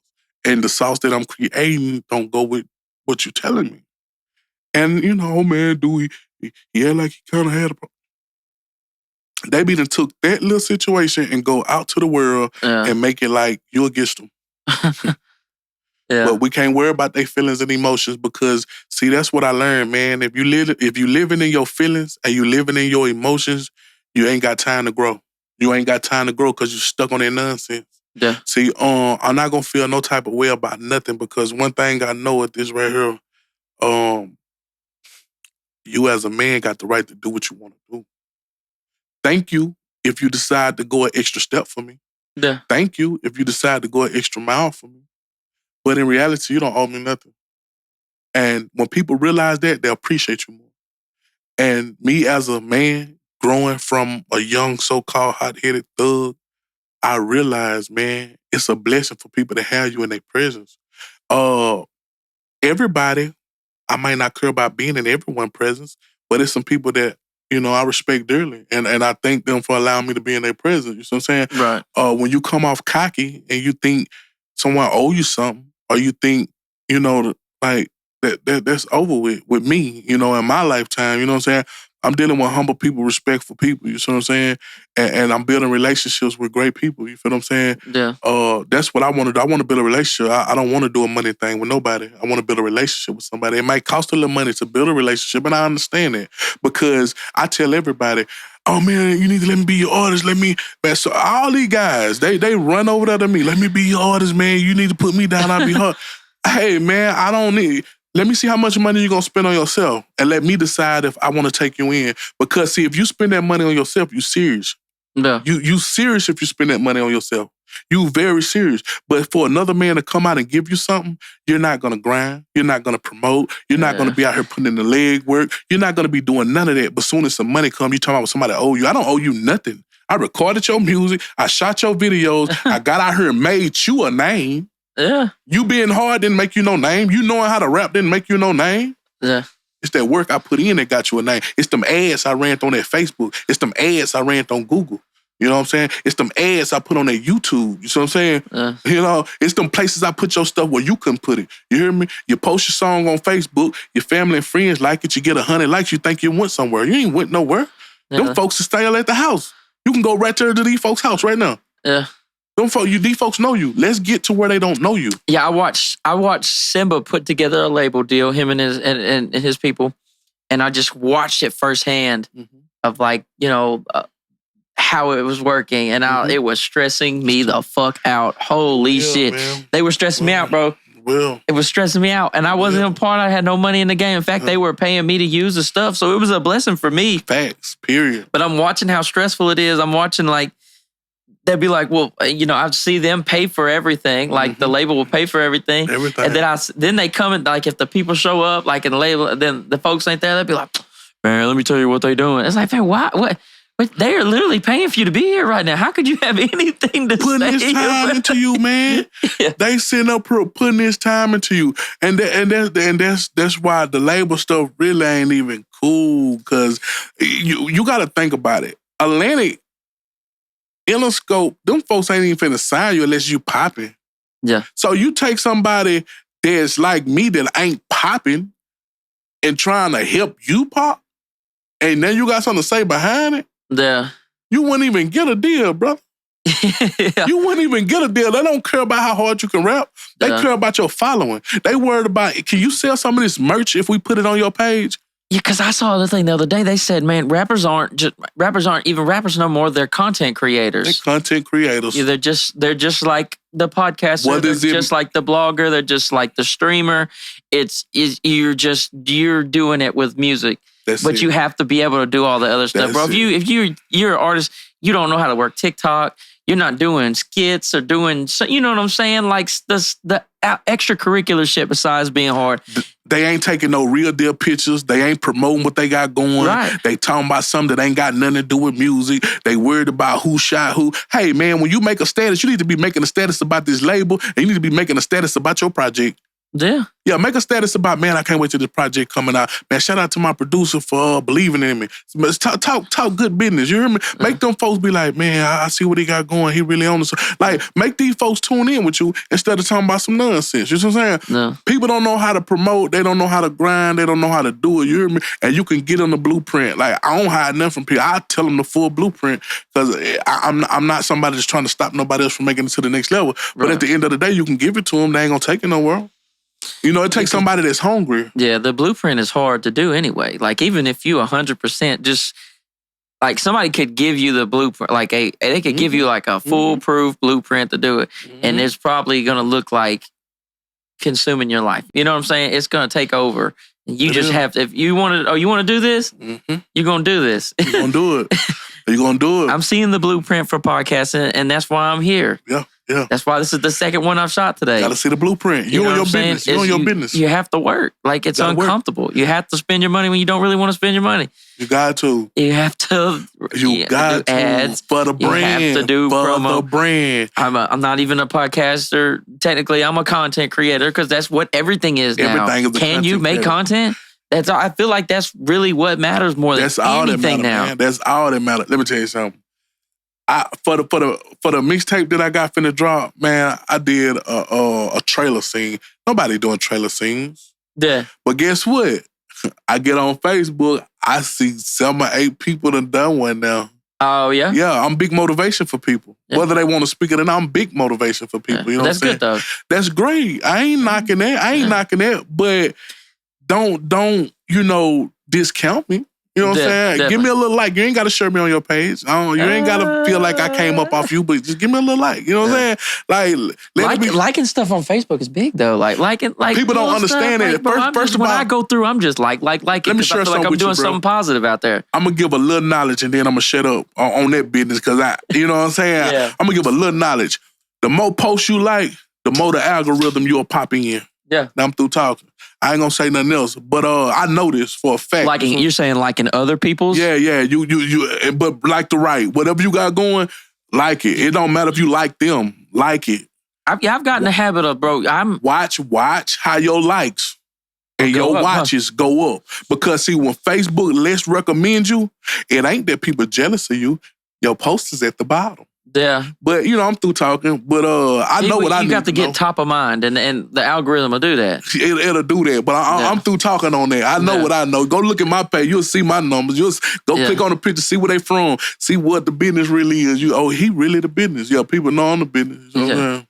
And the sauce that I'm creating don't go with what you're telling me. And, man, he like he kind of had a problem. They be done took that little situation and go out to the world and make it like you against them. Yeah. But we can't worry about their feelings and emotions because, see, that's what I learned, man. If you living in your feelings and you living in your emotions, you ain't got time to grow. You ain't got time to grow because you're stuck on that nonsense. Yeah. See, I'm not gonna feel no type of way about nothing because one thing I know at this right here, you as a man got the right to do what you want to do. Thank you if you decide to go an extra step for me. Yeah. Thank you if you decide to go an extra mile for me. But in reality, you don't owe me nothing. And when people realize that, they appreciate you more. And me as a man, growing from a young so-called hot-headed thug, I realize, man, it's a blessing for people to have you in their presence. Everybody, I might not care about being in everyone's presence, but it's some people that, I respect dearly. And I thank them for allowing me to be in their presence. You know what I'm saying? Right. When you come off cocky and you think someone owe you something, or you think, like that's over with me, in my lifetime, you know what I'm saying? I'm dealing with humble people, respectful people, you see what I'm saying? And I'm building relationships with great people, you feel what I'm saying? Yeah. That's what I want to do. I want to build a relationship. I don't want to do a money thing with nobody. I want to build a relationship with somebody. It might cost a little money to build a relationship, and I understand that because I tell everybody, oh man, you need to let me be your artist. Man, so all these guys, they run over there to me. Let me be your artist, man. You need to put me down. I'll be hard. Hey, man, I don't need. Let me see how much money you're going to spend on yourself and let me decide if I want to take you in. Because, see, if you spend that money on yourself, you serious. Yeah. You serious if you spend that money on yourself. You very serious. But for another man to come out and give you something, you're not going to grind. You're not going to promote. You're not going to be out here putting in the leg work. You're not going to be doing none of that. But soon as some money comes, you talking about somebody owe you. I don't owe you nothing. I recorded your music. I shot your videos. I got out here and made you a name. Yeah. You being hard didn't make you no name. You knowing how to rap didn't make you no name. Yeah. It's that work I put in that got you a name. It's them ads I ran on that Facebook. It's them ads I ran on Google. You know what I'm saying? It's them ads I put on that YouTube. You see what I'm saying? It's them places I put your stuff where you couldn't put it. You hear me? You post your song on Facebook, your family and friends like it, you get 100 likes, you think you went somewhere. You ain't went nowhere. Them folks are still at the house. You can go right there to these folks' house right now. Yeah. These folks know you. Let's get to where they don't know you. Yeah, I watched Simba put together a label deal, him and his people, and I just watched it firsthand of like, how it was working, and it was stressing me the fuck out. Holy shit. Man. They were stressing me out, bro. It was stressing me out, and I wasn't a part. I had no money in the game. In fact, they were paying me to use the stuff, so it was a blessing for me. Facts, period. But I'm watching how stressful it is. I'm watching like, they'd be like, well, I see them pay for everything. Like the label will pay for everything. And then they come and like, if the people show up, like in the label, then the folks ain't there, they'd be like, man, let me tell you what they doing. It's like, man, why? What? They are literally paying for you to be here right now. How could you have anything to putting say? This time into you, man. They sitting up here putting this time into you, and that's why the label stuff really ain't even cool. Cause you got to think about it. Atlantic, Interscope, them folks ain't even finna sign you unless you popping. Yeah. So you take somebody that's like me that ain't popping and trying to help you pop. and then you got something to say behind it, Yeah. you wouldn't even get a deal, brother. Yeah. You wouldn't even get a deal. They don't care about how hard you can rap. They care about your following. They worried about, can you sell some of this merch if we put it on your page? Yeah, because I saw the thing the other day. They said, man, rappers aren't even rappers no more. They're content creators. They're content creators. Yeah, they're just like the podcaster. They're just like the blogger. They're just like the streamer. You're doing it with music. But you have to be able to do all the other stuff, bro. If you're an artist, you don't know how to work TikTok. You're not doing skits or doing, you know what I'm saying? Like the extracurricular shit besides being hard. They ain't taking no real deal pictures. They ain't promoting what they got going. Right. They talking about something that ain't got nothing to do with music. They worried about who shot who. Hey, man, when you make a status, you need to be making a status about this label, and you need to be making a status about your project. Yeah. Yeah, make a status about, man, I can't wait till this project coming out. Man, shout out to my producer for believing in me. Talk good business, you hear me? Make them folks be like, man, I see what he got going. He really on this. Like, make these folks tune in with you instead of talking about some nonsense. You know what I'm saying? No. People don't know how to promote. They don't know how to grind. They don't know how to do it. You hear me? And you can get on the blueprint. Like, I don't hide nothing from people. I tell them the full blueprint because I'm not somebody that's trying to stop nobody else from making it to the next level. But at the end of the day, you can give it to them. They ain't going to take it nowhere. You know, it takes somebody that's hungry. Yeah, the blueprint is hard to do anyway. Like, even if you 100% just, like, somebody could give you the blueprint, like, they could give you, like, a foolproof blueprint to do it, and it's probably going to look like consuming your life. You know what I'm saying? It's going to take over. You just have to, if you want to do this, you're going to do this. You're going to do it. You're going to do it. I'm seeing the blueprint for podcasting, and that's why I'm here. Yeah. Yeah. That's why this is the second one I've shot today. Gotta see the blueprint. You on your business. You on your business. You have to work. Like, it's uncomfortable. You have to spend your money when you don't really want to spend your money. You got to. You have to. You got to. Ads for the brand. You have to do for promo. The brand. I'm not even a podcaster. Technically, I'm a content creator because that's what everything is now. Everything is Can you make content? That's all. I feel like that's really what matters more than anything now. Man. That's all that matters. Let me tell you something. For the mixtape that I got finna drop, man, I did a trailer scene. Nobody doing trailer scenes. Yeah. But guess what? I get on Facebook, I see 7 or 8 people done one now. Oh, yeah? Yeah, I'm big motivation for people. Yeah. Whether they want to speak it or not, I'm big motivation for people. You know what I'm saying? That's good, though. That's great. I ain't knocking that. Knocking that. But don't discount me. You know what I'm saying? Definitely. Give me a little like. You ain't got to share me on your page. You ain't got to feel like I came up off you, but just give me a little like. You know what I'm saying? Liking stuff on Facebook is big, though. Liking people don't understand it. First of all, when I go through, I'm just like. Let me share I feel like I'm doing something positive out there. I'm gonna give a little knowledge and then I'm gonna shut up on that business because you know what I'm saying? Yeah. I'm gonna give a little knowledge. The more posts you like, the more the algorithm you'll pop in. Yeah. Now I'm through talking. I ain't gonna say nothing else, but I know this for a fact. You're saying liking other people's? Yeah. You. But like the right, whatever you got going, like it. It don't matter if you like them, like it. I've gotten the habit of, bro. Watch how your likes and your watches go up because see when Facebook less recommend you, it ain't that people jealous of you. Your post is at the bottom. Yeah. But, I'm through talking. But I know what I need to know. You got to get top of mind, and the algorithm will do that. It'll do that. But I'm through talking on that. I know what I know. Go look at my page. You'll see my numbers. You'll go click on the picture, see where they from, see what the business really is. He really the business. Yeah, people know I'm the business. You know what I'm saying?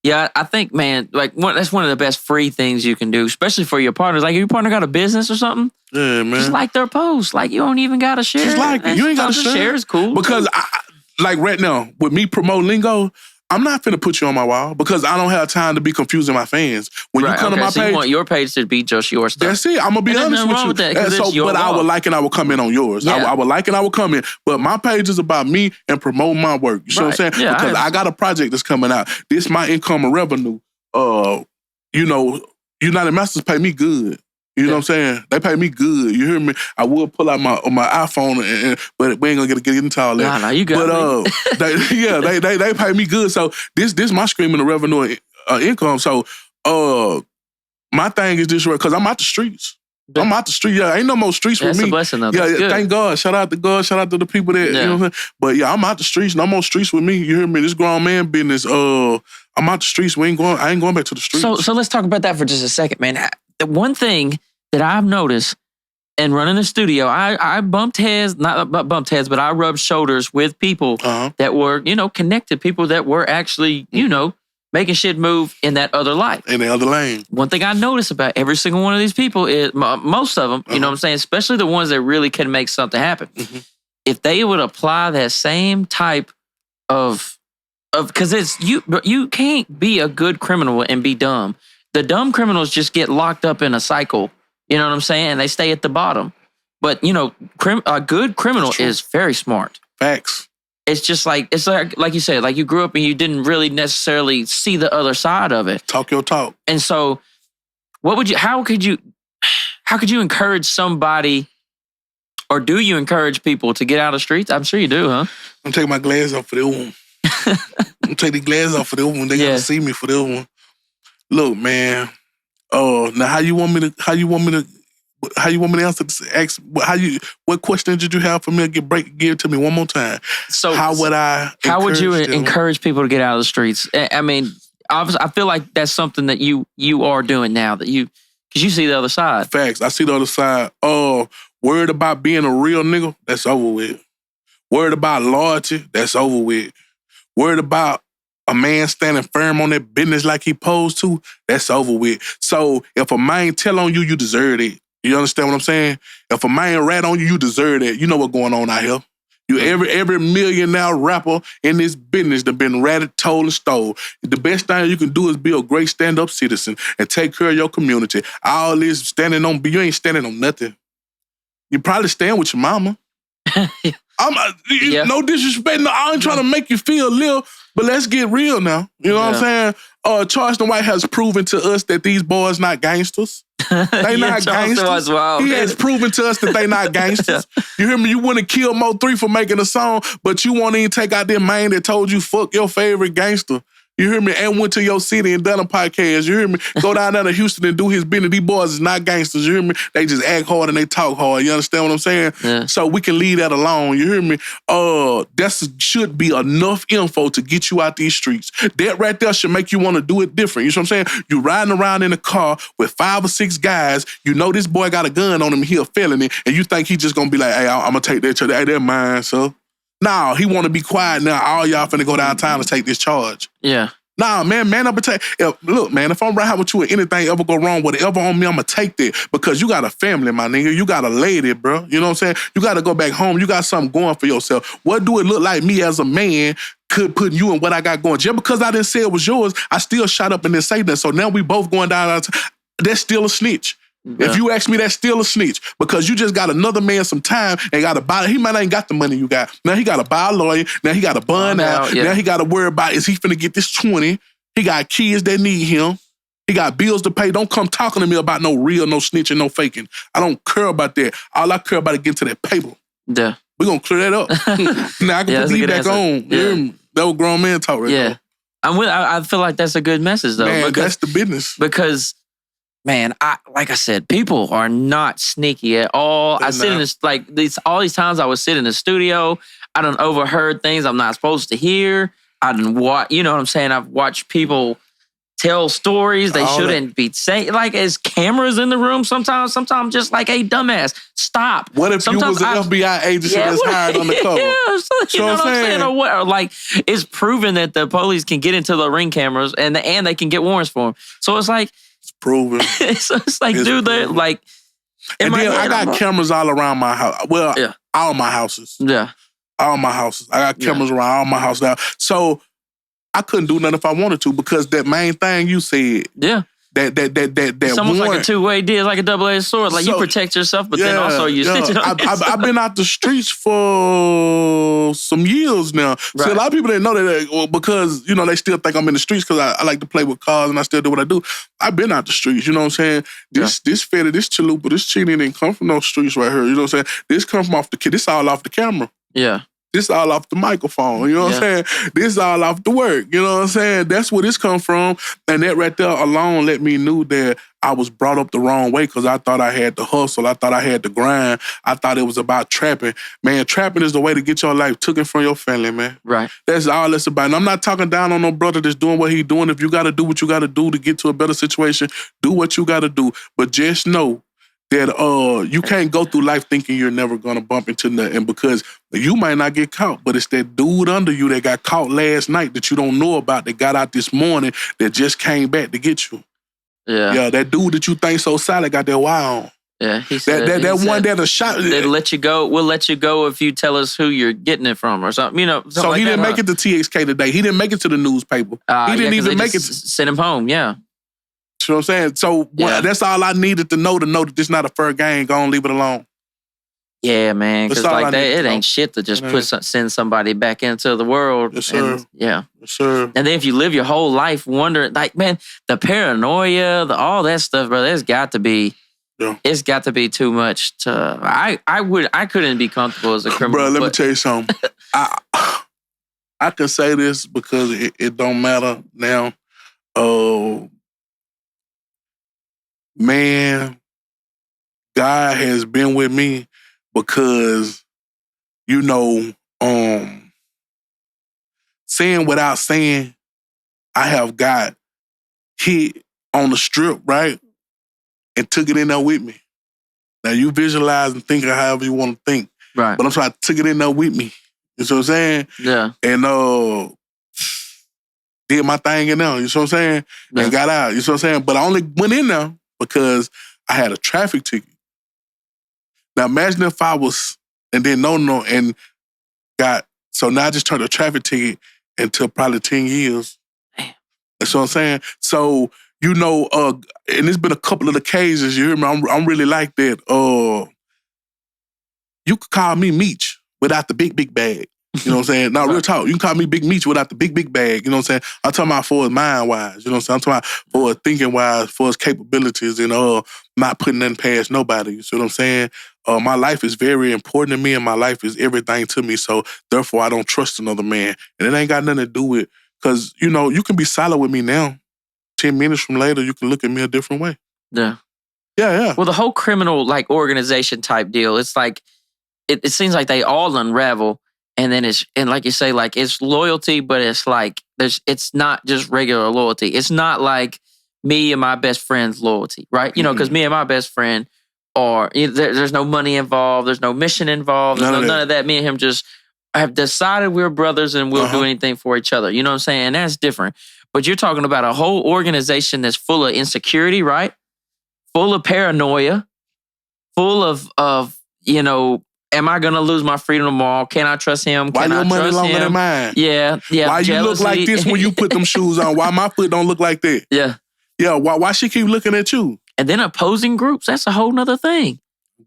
Yeah, I think, man, that's one of the best free things you can do, especially for your partners. Like, if your partner got a business or something, yeah, man, just like their post. Like, you don't even got to share. Just like it. You ain't got to share. It's cool. Because like right now, with me promoting Lingo, I'm not finna put you on my wall because I don't have time to be confusing my fans. When you come to my page, you want your page to be just your stuff. That's it. I'm gonna be honest with you. With that, but I would like and I would comment on yours. Yeah. I would like and I would comment. But my page is about me and promoting my work. You see what I'm saying? Yeah, because I got a project that's coming out. This my income and revenue. United Masters pay me good. You know what I'm saying? They pay me good. You hear me? I will pull out my iPhone, but we ain't gonna get into all that. Nah, you got me. they pay me good. So this my streaming of revenue income. So my thing is this, because I'm out the streets. I'm out the street. Yeah, ain't no more streets with me. That's a blessing, though. Yeah, thank God. Shout out to God. Shout out to the people that, you know what I'm saying? But yeah, I'm out the streets. No more streets with me. You hear me? This grown man business. I'm out the streets. I ain't going back to the streets. So let's talk about that for just a second, man. The one thing that I've noticed and running a studio, I bumped heads, not bumped heads, but I rubbed shoulders with people that were, connected, people that were actually, making shit move in that other life. In the other lane. One thing I notice about every single one of these people is, most of them, you know what I'm saying, especially the ones that really can make something happen. If they would apply that same type of because it's, you can't be a good criminal and be dumb. The dumb criminals just get locked up in a cycle. You know what I'm saying? And they stay at the bottom. But, a good criminal is very smart. Facts. It's just like you said, like you grew up and you didn't really necessarily see the other side of it. Talk your talk. And so how could you encourage somebody, or do you encourage people to get out of the streets? I'm sure you do, huh? I'm taking my glasses off for this one. I'm taking the glasses off for this one. They gotta see me for this one. Look, man. Now how you want me to answer this? Ask what question did you have for me? Give it to me one more time. So how would you encourage people to get out of the streets? I mean, obviously, I feel like that's something that you are doing now, because you see the other side. Facts. I see the other side. Worried about being a real nigga? That's over with. Worried about loyalty? That's over with. Worried about a man standing firm on that business like he posed to? That's over with. So if a man tell on you, you deserve it. You understand what I'm saying? If a man rat on you, you deserve it. You know what's going on out here. Every millionaire rapper in this business that been ratted, told, and stole. The best thing you can do is be a great stand-up citizen and take care of your community. All this you ain't standing on nothing. You probably stand with your mama. No disrespect. No, I ain't trying to make you feel little, but let's get real now. You know what I'm saying? Charleston White has proven to us that these boys not gangsters. They not gangsters. He has proven to us that they not gangsters. You hear me? You wouldn't kill Mo3 for making a song, but you won't even take out that man that told you fuck your favorite gangster. You hear me? And went to your city and done a podcast. You hear me? Go down there to Houston and do his business. These boys is not gangsters. You hear me? They just act hard and they talk hard. You understand what I'm saying? Yeah. So we can leave that alone. You hear me? That should be enough info to get you out these streets. That right there should make you want to do it different. You know what I'm saying? You riding around in a car with 5 or 6 guys. You know this boy got a gun on him. He a felony. And you think he just going to be like, hey, I'm going to take that charge. Hey, that's mine, so. Nah, he want to be quiet now. All y'all finna go downtown and take this charge. Yeah. Nah, man up and take. Look, man, if I'm riding with you and anything ever go wrong, whatever on me, I'm going to take that. Because you got a family, my nigga. You got a lady, bro. You know what I'm saying? You got to go back home. You got something going for yourself. What do it look like me as a man could put you in what I got going? Just because I didn't say it was yours, I still shot up and didn't say that. So now we both going down. That's still a snitch. Yeah. If you ask me, that's still a snitch because you just got another man some time and got to buy. He might not ain't got the money you got. Now he got to buy a lawyer. Now he got to bond out. Yeah. Now he got to worry about, is he finna get this 20? He got kids that need him. He got bills to pay. Don't come talking to me about no real, no snitching, no faking. I don't care about that. All I care about is getting to that paper. Yeah. We're going to clear that up. Now I can put these back on. Yeah. That was grown man talk right there. I feel like that's a good message though. Man, that's the business. Because man, like I said, people are not sneaky at all. I sit in this, all these times I would sit in the studio, I done overheard things I'm not supposed to hear. I done watch, you know what I'm saying? I've watched people tell stories they shouldn't be saying. Like, there's cameras in the room sometimes just like, hey, dumbass, stop. What if you was an FBI agency that's hired on the cover? You know what I'm saying? Or like, it's proven that the police can get into the Ring cameras and they can get warrants for them. So it's like, proven. So it's like, dude, they're like. And then I got cameras all around my house. Well, all my houses. Yeah. All my houses. I got cameras around all my house now. So I couldn't do nothing if I wanted to because that main thing you said. Yeah. That it's almost like a two-way deal, like a double-edged sword. Like you protect yourself, but then also you stitch it on yourself. I've been out the streets for some years now. Right. See, a lot of people didn't know that because, you know, they still think I'm in the streets because I like to play with cars and I still do what I do. I've been out the streets, you know what I'm saying? This fetty, this chalupa, this cheating didn't come from those streets right here. You know what I'm saying? This come from this all off the camera. Yeah. This all off the microphone, you know what I'm saying? This all off the work, you know what I'm saying? That's where this come from. And that right there alone let me know that I was brought up the wrong way because I thought I had to hustle. I thought I had to grind. I thought it was about trapping. Man, trapping is the way to get your life taken from your family, man. Right. That's all it's about. And I'm not talking down on no brother that's doing what he's doing. If you got to do what you got to do to get to a better situation, do what you got to do. But just know that you can't go through life thinking you're never gonna bump into nothing because you might not get caught, but it's that dude under you that got caught last night that you don't know about that got out this morning that just came back to get you. Yeah, that dude that you think so solid got that wire on. Yeah, he said that one that a shot. They'll let you go. We'll let you go if you tell us who you're getting it from or something. You know. Something so like he didn't make it to TXK today. He didn't make it to the newspaper. He didn't even make it. Send him home. Yeah. You know what I'm saying? So that's all I needed to know that this not a fair game. Go on, leave it alone. Yeah, man. Because like that, it ain't shit to just send somebody back into the world. Yes, sir. Yes, sir. And then if you live your whole life wondering, like, man, the paranoia, all that stuff, bro, there's got to be. Yeah. It's got to be too much to. I couldn't be comfortable as a criminal. Bro, let me tell you something. I can say this because it don't matter now. Man, God has been with me because, saying without saying, I have got hit on the strip, right? And took it in there with me. Now you visualize and think of however you want to think. Right. But I'm trying to take it in there with me. You know what I'm saying? Yeah. And did my thing in there, you know what I'm saying? Yeah. And got out, you know what I'm saying? But I only went in there because I had a traffic ticket. Now imagine if I was, and then and so now I just turned a traffic ticket into probably 10 years. Damn. That's what I'm saying? So, and it's been a couple of occasions, you hear me? I'm really like that. You could call me Meech without the big bag. You know what I'm saying? Now, real talk. You can call me Big Meech without the big bag. You know what I'm saying? I'm talking about for his mind-wise. You know what I'm saying? I'm talking about for his thinking-wise, for his capabilities, and not putting nothing past nobody. You see what I'm saying? My life is very important to me, and my life is everything to me. So, therefore, I don't trust another man. And it ain't got nothing to do with, because, you can be solid with me now. 10 minutes from later, you can look at me a different way. Yeah. Yeah. Well, the whole criminal, organization type deal, it's like, it seems like they all unravel. And then and like you say, it's loyalty, but it's like, it's not just regular loyalty. It's not like me and my best friend's loyalty, right? Because me and my best friend there's no money involved. There's no mission involved. There's none of that. Me and him just have decided we're brothers and we'll do anything for each other. You know what I'm saying? And that's different. But you're talking about a whole organization that's full of insecurity, right? Full of paranoia, full of am I going to lose my freedom tomorrow? Can I trust him? Why your money longer than mine? Yeah. Why jealousy. You look like this when you put them shoes on? Why my foot don't look like that? Yeah. Yeah, why she keep looking at you? And then opposing groups, that's a whole nother thing.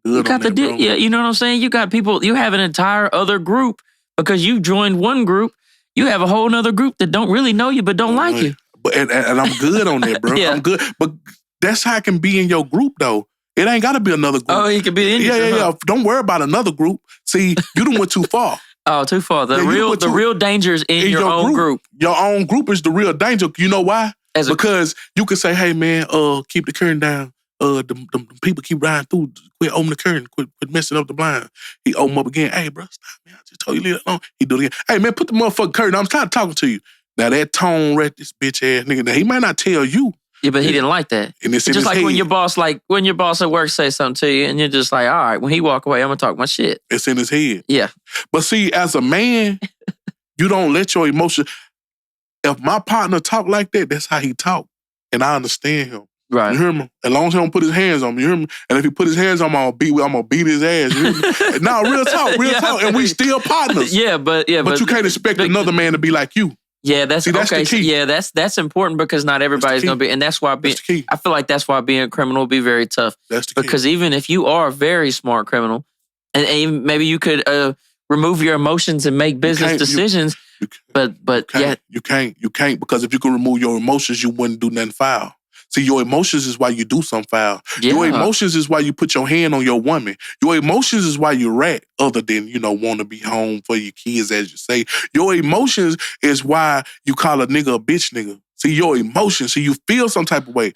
Good you got on that, bro. Yeah, you know what I'm saying? You got people, you have an entire other group because you joined one group. You have a whole nother group that don't really know you but don't like you. And I'm good on that, bro. Yeah. I'm good. But that's how I can be in your group, though. It ain't got to be another group. Oh, he can be in your group. Yeah. Don't worry about another group. See, you done went too far. Oh, too far. The real danger is in your own group. Your own group is the real danger. You know why? Because you can say, hey, man, keep the curtain down. The people keep riding through. Quit opening the curtain. Quit messing up the blind. He open up again. Hey, bro, stop, man. I just told you leave it alone. He do it again. Hey, man, put the motherfucking curtain on. I'm trying to talk to you. Now, that tone right this bitch ass nigga. Now, he might not tell you. Yeah, but he didn't like that. And it's just like head. when your boss at work says something to you and you're just like, all right, when he walk away, I'm going to talk my shit. It's in his head. Yeah. But see, as a man, you don't let your emotions... If my partner talk like that, that's how he talk. And I understand him. Right. You hear me? As long as he don't put his hands on me, you hear me? And if he put his hands on me, I'm gonna beat his ass. You hear me? No, real talk. And we still partners. Yeah, but you can't expect another man to be like you. Yeah, that's okay. The key. Yeah, that's important because not everybody's gonna be, and that's why I feel like that's why being a criminal will be very tough. That's the key. Because even if you are a very smart criminal, and even maybe you could remove your emotions and make business decisions. You can't because if you could remove your emotions, you wouldn't do nothing foul. See, your emotions is why you do something foul. Yeah. Your emotions is why you put your hand on your woman. Your emotions is why you rat, other than, want to be home for your kids, as you say. Your emotions is why you call a nigga a bitch nigga. See, your emotions, so you feel some type of way.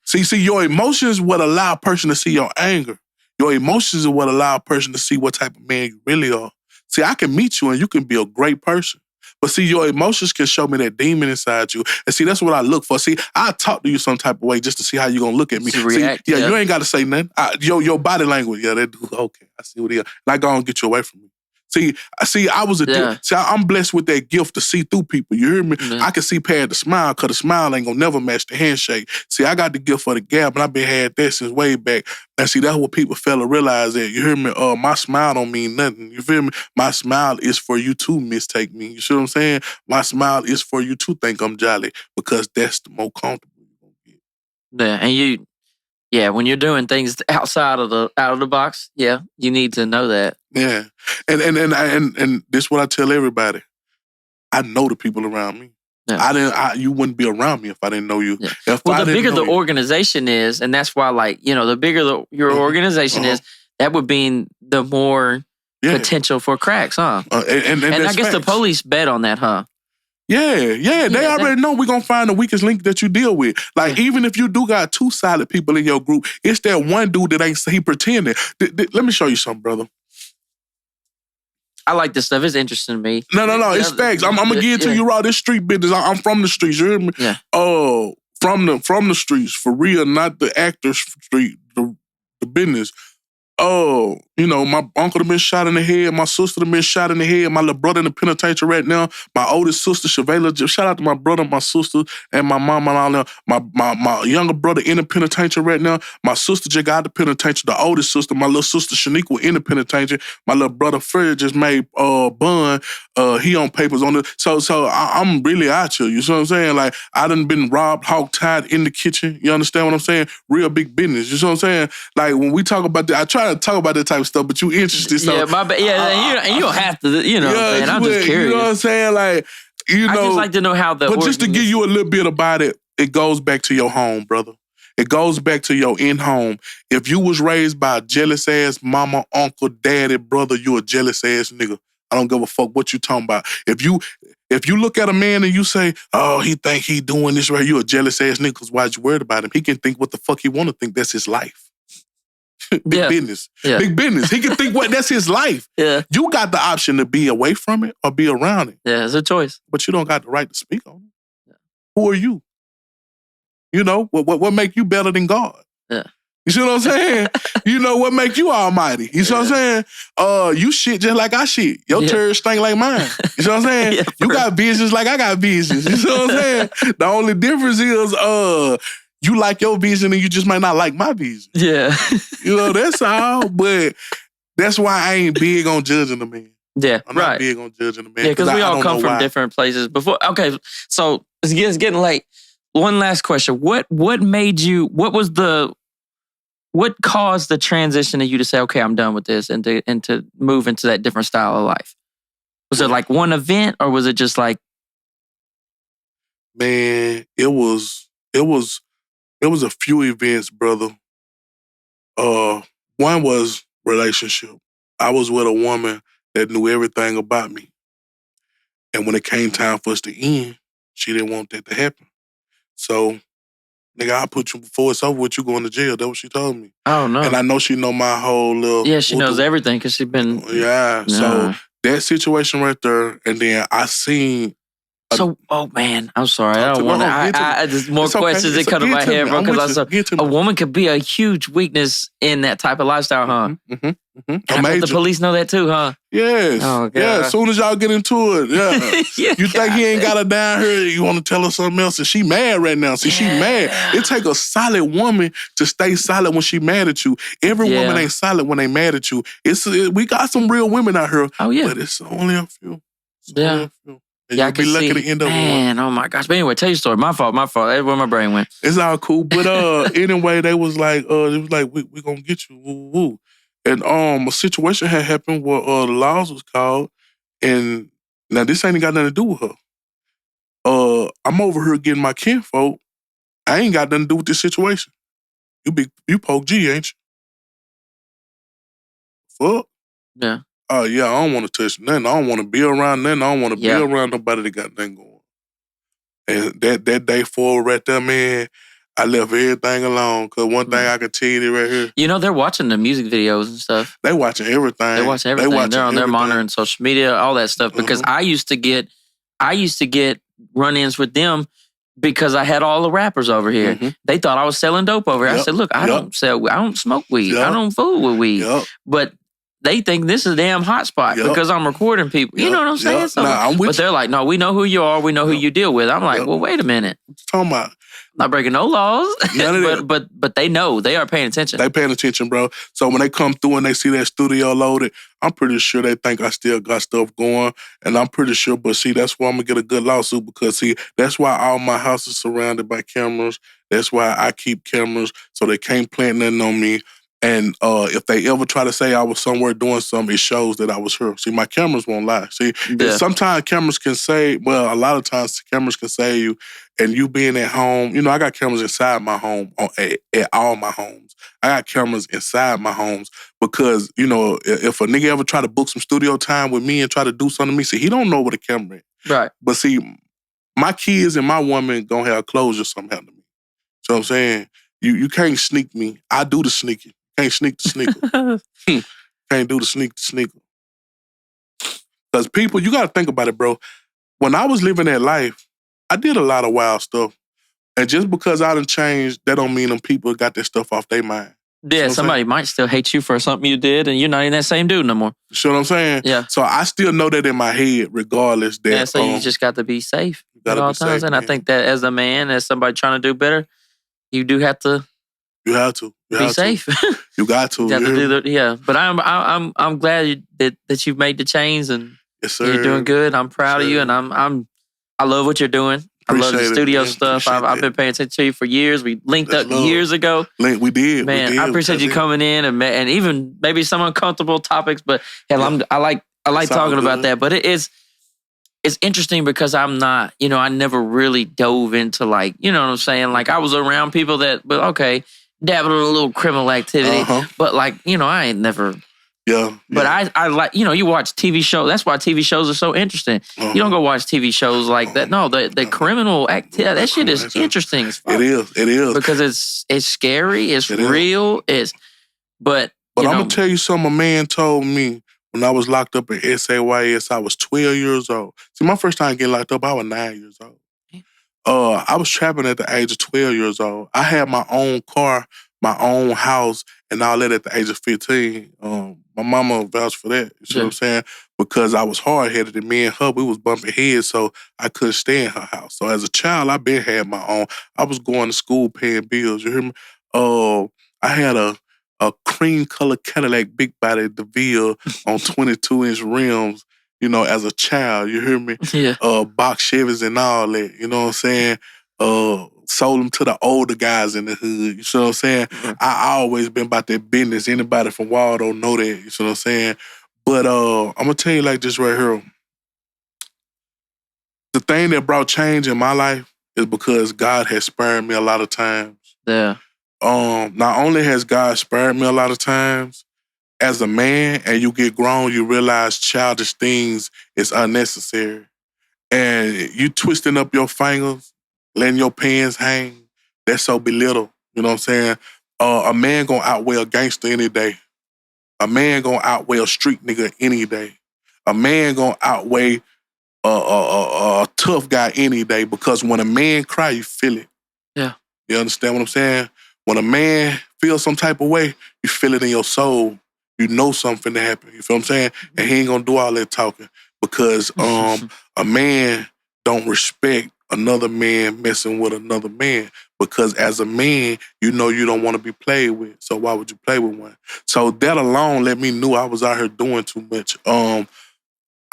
see, your emotions what allow a person to see your anger. Your emotions are what allow a person to see what type of man you really are. See, I can meet you and you can be a great person. But see, your emotions can show me that demon inside you. And see, that's what I look for. See, I talk to you some type of way just to see how you going to look at me. React, see, you ain't got to say nothing. Your body language, they do. Okay, I see what he is. And I go and get you away from me. See, I was I'm blessed with that gift to see through people. You hear me? Yeah. I can see past the smile because the smile ain't gonna never match the handshake. See, I got the gift for the gap, and I've been had that since way back. And see, that's what people fail to realize that. You hear me? My smile don't mean nothing. You feel me? My smile is for you to mistake me. You see what I'm saying? My smile is for you to think I'm jolly because that's the most comfortable you're gonna get. Yeah, and when you're doing things outside of the box, you need to know that. Yeah, and this is what I tell everybody. I know the people around me. Yeah. You wouldn't be around me if I didn't know you. Yeah. The bigger the organization is, and that's why, the bigger your organization is, that would mean the more potential for cracks, huh? And I guess the police bet on that, huh? Yeah. They already know we're going to find the weakest link that you deal with. Even if you do got 2 solid people in your group, it's that one dude that he pretending. Let me show you something, brother. I like this stuff. It's interesting to me. No. It's facts. I'm going to get to you raw. This street business. I'm from the streets. You hear me? Yeah. From the streets. For real, not the actor's street. The business. My uncle have been shot in the head. My sister have been shot in the head. My little brother in the penitentiary right now. My oldest sister, Shavela. Shout out to my brother, my sister, and my mom and all them. My younger brother in the penitentiary right now. My sister just got out the penitentiary. The oldest sister, my little sister, Shaniqua, in the penitentiary. My little brother, Fred, just made bun. He on papers on it. So I'm really out here. You see what I'm saying? I done been robbed, hog-tied in the kitchen. You understand what I'm saying? Real big business. You see what I'm saying? When we talk about that, I try to talk about that type of stuff, but you interested. So, my bad. And you don't have to, man. I'm just curious. You know what I'm saying? I just like to know how But just to give you a little bit about it, it goes back to your home, brother. It goes back to your in-home. If you was raised by a jealous-ass mama, uncle, daddy, brother, you a jealous-ass nigga. I don't give a fuck what you talking about. If you look at a man and you say, oh, he think he doing this right, you a jealous-ass nigga because why'd you worried about him? He can think what the fuck he want to think. That's his life. Big business. Yeah. Big business. He can think that's his life. Yeah. You got the option to be away from it or be around it. Yeah, it's a choice. But you don't got the right to speak on it. Yeah. Who are you? What make you better than God? Yeah. You see what I'm saying? What make you almighty? You see what I'm saying? You shit just like I shit. Your turd stink like mine. You see what I'm saying? Yeah, you got visions like I got visions. You see what I'm saying? The only difference is you like your vision and you just might not like my vision. Yeah. That's all. But that's why I ain't big on judging the man. Yeah, I'm not big on judging the man. Yeah, because we all come from different places. Okay, so it's getting late. One last question. What caused the transition of you to say, okay, I'm done with this and to move into that different style of life? Was it one event or was it just Man, it was a few events, brother. One was relationship. I was with a woman that knew everything about me. And when it came time for us to end, she didn't want that to happen. So, nigga, I'll put you before it's over with you going to jail. That's what she told me. Oh, no. And I know she know my whole little... Yeah, she knows everything because she's been... Yeah. So, that situation right there, and then I seen... oh man, I'm sorry. I don't want to. There's more questions that come to my head, bro. Because a woman could be a huge weakness in that type of lifestyle, huh? The police know that too, huh? Yes. Oh, God. Yeah. As soon as y'all get into it, you think he ain't got her down here? You want to tell her something else? And she mad right now. See, she mad. It take a solid woman to stay solid when she mad at you. Every woman ain't solid when they mad at you. We got some real women out here. Oh yeah, but it's only a few. And I can be lucky to end up with one. Man, oh my gosh. But anyway, tell your story. My fault. That's where my brain went. It's all cool. But anyway, they was like, we gonna get you. Woo, woo. And a situation had happened where the laws was called. And now this ain't got nothing to do with her. I'm over here getting my kinfolk. I ain't got nothing to do with this situation. You poke G, ain't you? Fuck. Yeah. Oh, yeah, I don't want to touch nothing. I don't want to be around nothing. I don't want to be around nobody that got nothing going. And that day forward right there, man, I left everything alone. Because one thing I can tell you right here. They're watching the music videos and stuff. They watching everything. They're on there monitoring social media, all that stuff. Because I used to get I used to get run-ins with them because I had all the rappers over here. Mm-hmm. They thought I was selling dope over here. I said, look, I don't smoke weed. I don't fool with weed. But they think this is a damn hot spot because I'm recording people. You know what I'm saying? So, but they're like, no, we know who you are. We know who you deal with. I'm like, well, wait a minute. What you talking about? Not breaking no laws. None of that. but they know. They are paying attention. They paying attention, bro. So when they come through and they see that studio loaded, I'm pretty sure they think I still got stuff going. And I'm pretty sure, but see, that's why I'm going to get a good lawsuit because, see, that's why all my house is surrounded by cameras. That's why I keep cameras so they can't plant nothing on me. And if they ever try to say I was somewhere doing something, it shows that I was here. See, my cameras won't lie. See, sometimes cameras can say, well, a lot of times cameras can say you, and you being at home, you know, I got cameras inside my home, at all my homes. I got cameras inside my homes because, you know, if a nigga ever try to book some studio time with me and try to do something to me, see, he don't know what a camera is. Right. But see, my kids and my woman gonna have closure somehow to me. So I'm saying, you can't sneak me. I do the sneaking. Can't sneak the sneaker. Can't do the sneaker. Because people, you got to think about it, bro. When I was living that life, I did a lot of wild stuff. And just because I done changed, that don't mean them people got that stuff off their mind. Yeah, somebody might still hate you for something you did, and you're not even that same dude no more. You see what I'm saying? Yeah. So I still know that in my head, regardless. That, so you just got to be safe at all times. And I think that as a man, as somebody trying to do better, you do have to. You have to be safe. You got to. You have to do the, but I'm glad that you've made the change and you're doing good. I'm proud of you, and I love what you're doing. I love the studio stuff. I've been paying attention to you for years. We linked up years ago. We did. Man, I appreciate you coming in and even maybe some uncomfortable topics, but hell, I like talking about that. But it's interesting because I'm not, you know, I never really dove into like, you know what I'm saying? Like I was around people that, but okay, dabbled in a little criminal activity, but like, you know, I ain't never. Yeah. But I like, you know, you watch TV shows. That's why TV shows are so interesting. You don't go watch TV shows like that. No, the criminal activity, that shit is interesting as fuck. It is. Because it's scary, it's real, but I'm going to tell you something a man told me when I was locked up in SAYS. I was 12 years old. See, my first time getting locked up, I was 9 years old. I was trapping at the age of 12 years old. I had my own car, my own house, and all that at the age of 15. My mama vouched for that, you see what I'm saying? Because I was hard-headed and me and her, we was bumping heads, so I couldn't stay in her house. So as a child, I been had my own. I was going to school paying bills, you hear me? I had a cream-colored Cadillac big body DeVille on 22-inch rims, you know, as a child, you hear me? Yeah. Box Chevys and all that, you know what I'm saying? Sold them to the older guys in the hood, you see what I'm saying? Mm-hmm. I always been about that business. Anybody from Waldo know that, you see what I'm saying? But I'm going to tell you like this right here. The thing that brought change in my life is because God has spared me a lot of times. Yeah. Not only has God spared me a lot of times, as a man and you get grown, you realize childish things is unnecessary. And you twisting up your fingers, letting your pants hang, that's so belittle. You know what I'm saying? A man gonna outweigh a gangster any day. A man gonna outweigh a street nigga any day. A man gonna outweigh a tough guy any day because when a man cry, you feel it. Yeah. You understand what I'm saying? When a man feels some type of way, you feel it in your soul. You know something to happen. You feel what I'm saying? And he ain't gonna do all that talking because a man don't respect another man messing with another man because as a man, you know you don't want to be played with. So why would you play with one? So that alone let me know I was out here doing too much. I'm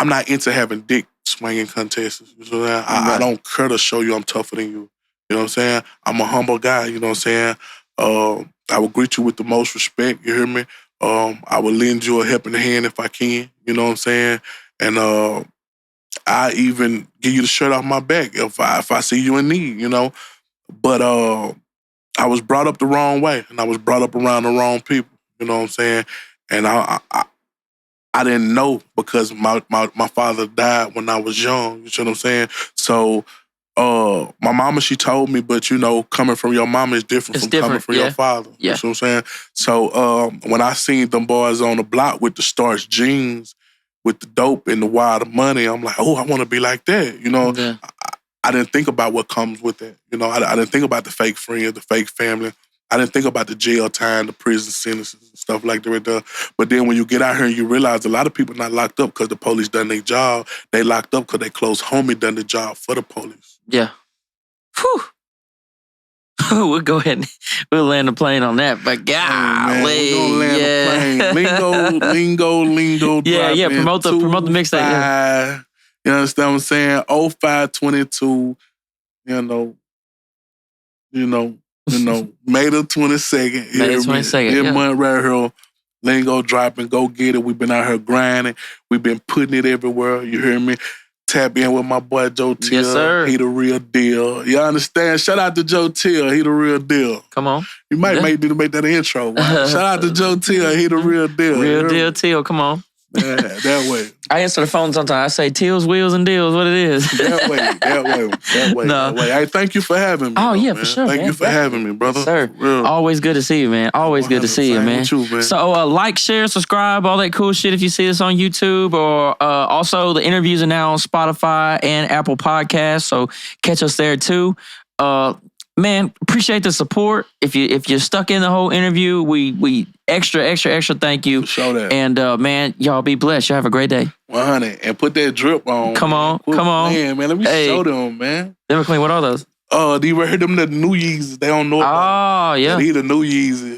not into having dick swinging contests. You know what I'm saying? I don't care to show you I'm tougher than you. You know what I'm saying? I'm a humble guy. You know what I'm saying? I will greet you with the most respect. You hear me? I will lend you a helping hand if I can. You know what I'm saying? And I even give you the shirt off my back if I see you in need, you know? But I was brought up the wrong way, and I was brought up around the wrong people, you know what I'm saying? And I didn't know because my father died when I was young, you see what I'm saying? So my mama, she told me, but you know, coming from your mama is different coming from your father, you see what I'm saying? So when I seen them boys on the block with the starched jeans, with the dope and the wild money, I'm like, oh, I want to be like that. You know, Yeah. I didn't think about what comes with it. You know, I didn't think about the fake friends, the fake family. I didn't think about the jail time, the prison sentences, and stuff like that. But then when you get out here and you realize a lot of people not locked up because the police done their job. They locked up because their close homie done the job for the police. Yeah. Whew. We'll go ahead and we'll land the plane on that. But golly, we're gonna land the plane. Lingo. Yeah. Promote the mixtape. Yeah. You understand what I'm saying? 0522. You know. May the 22nd. May the 22nd. This month right here. Lingo dropping. Go get it. We've been out here grinding. We've been putting it everywhere. You hear me? Tap in with my boy Joe Teel. Yes, sir. He the real deal. You understand? Shout out to Joe Teel. He the real deal. Come on. You might need to make that intro. Shout out to Joe Teel. He the real deal. Real deal Teel. Come on. Yeah, that way. I answer the phone sometimes. I say Teal's Wheels and Deals. What it is? That way. Hey, thank you for having me. Oh, yeah, man. for sure. Thank you for having me, brother. Yes, sir. Real. Always good to see you, man. Always good to see you, man. With you, man. So like, share, subscribe, all that cool shit if you see this on YouTube. Or also the interviews are now on Spotify and Apple Podcasts. So catch us there too. Man, appreciate the support. If you're stuck in the whole interview, we extra thank you. Show that. And man, y'all be blessed. Y'all have a great day. 100. And put that drip on. Come on. Man, let me show them, man. Let me clean. What are those? Do you ever heard them the new Yeezys? They don't know about them. Oh, yeah. He the new Yeezy.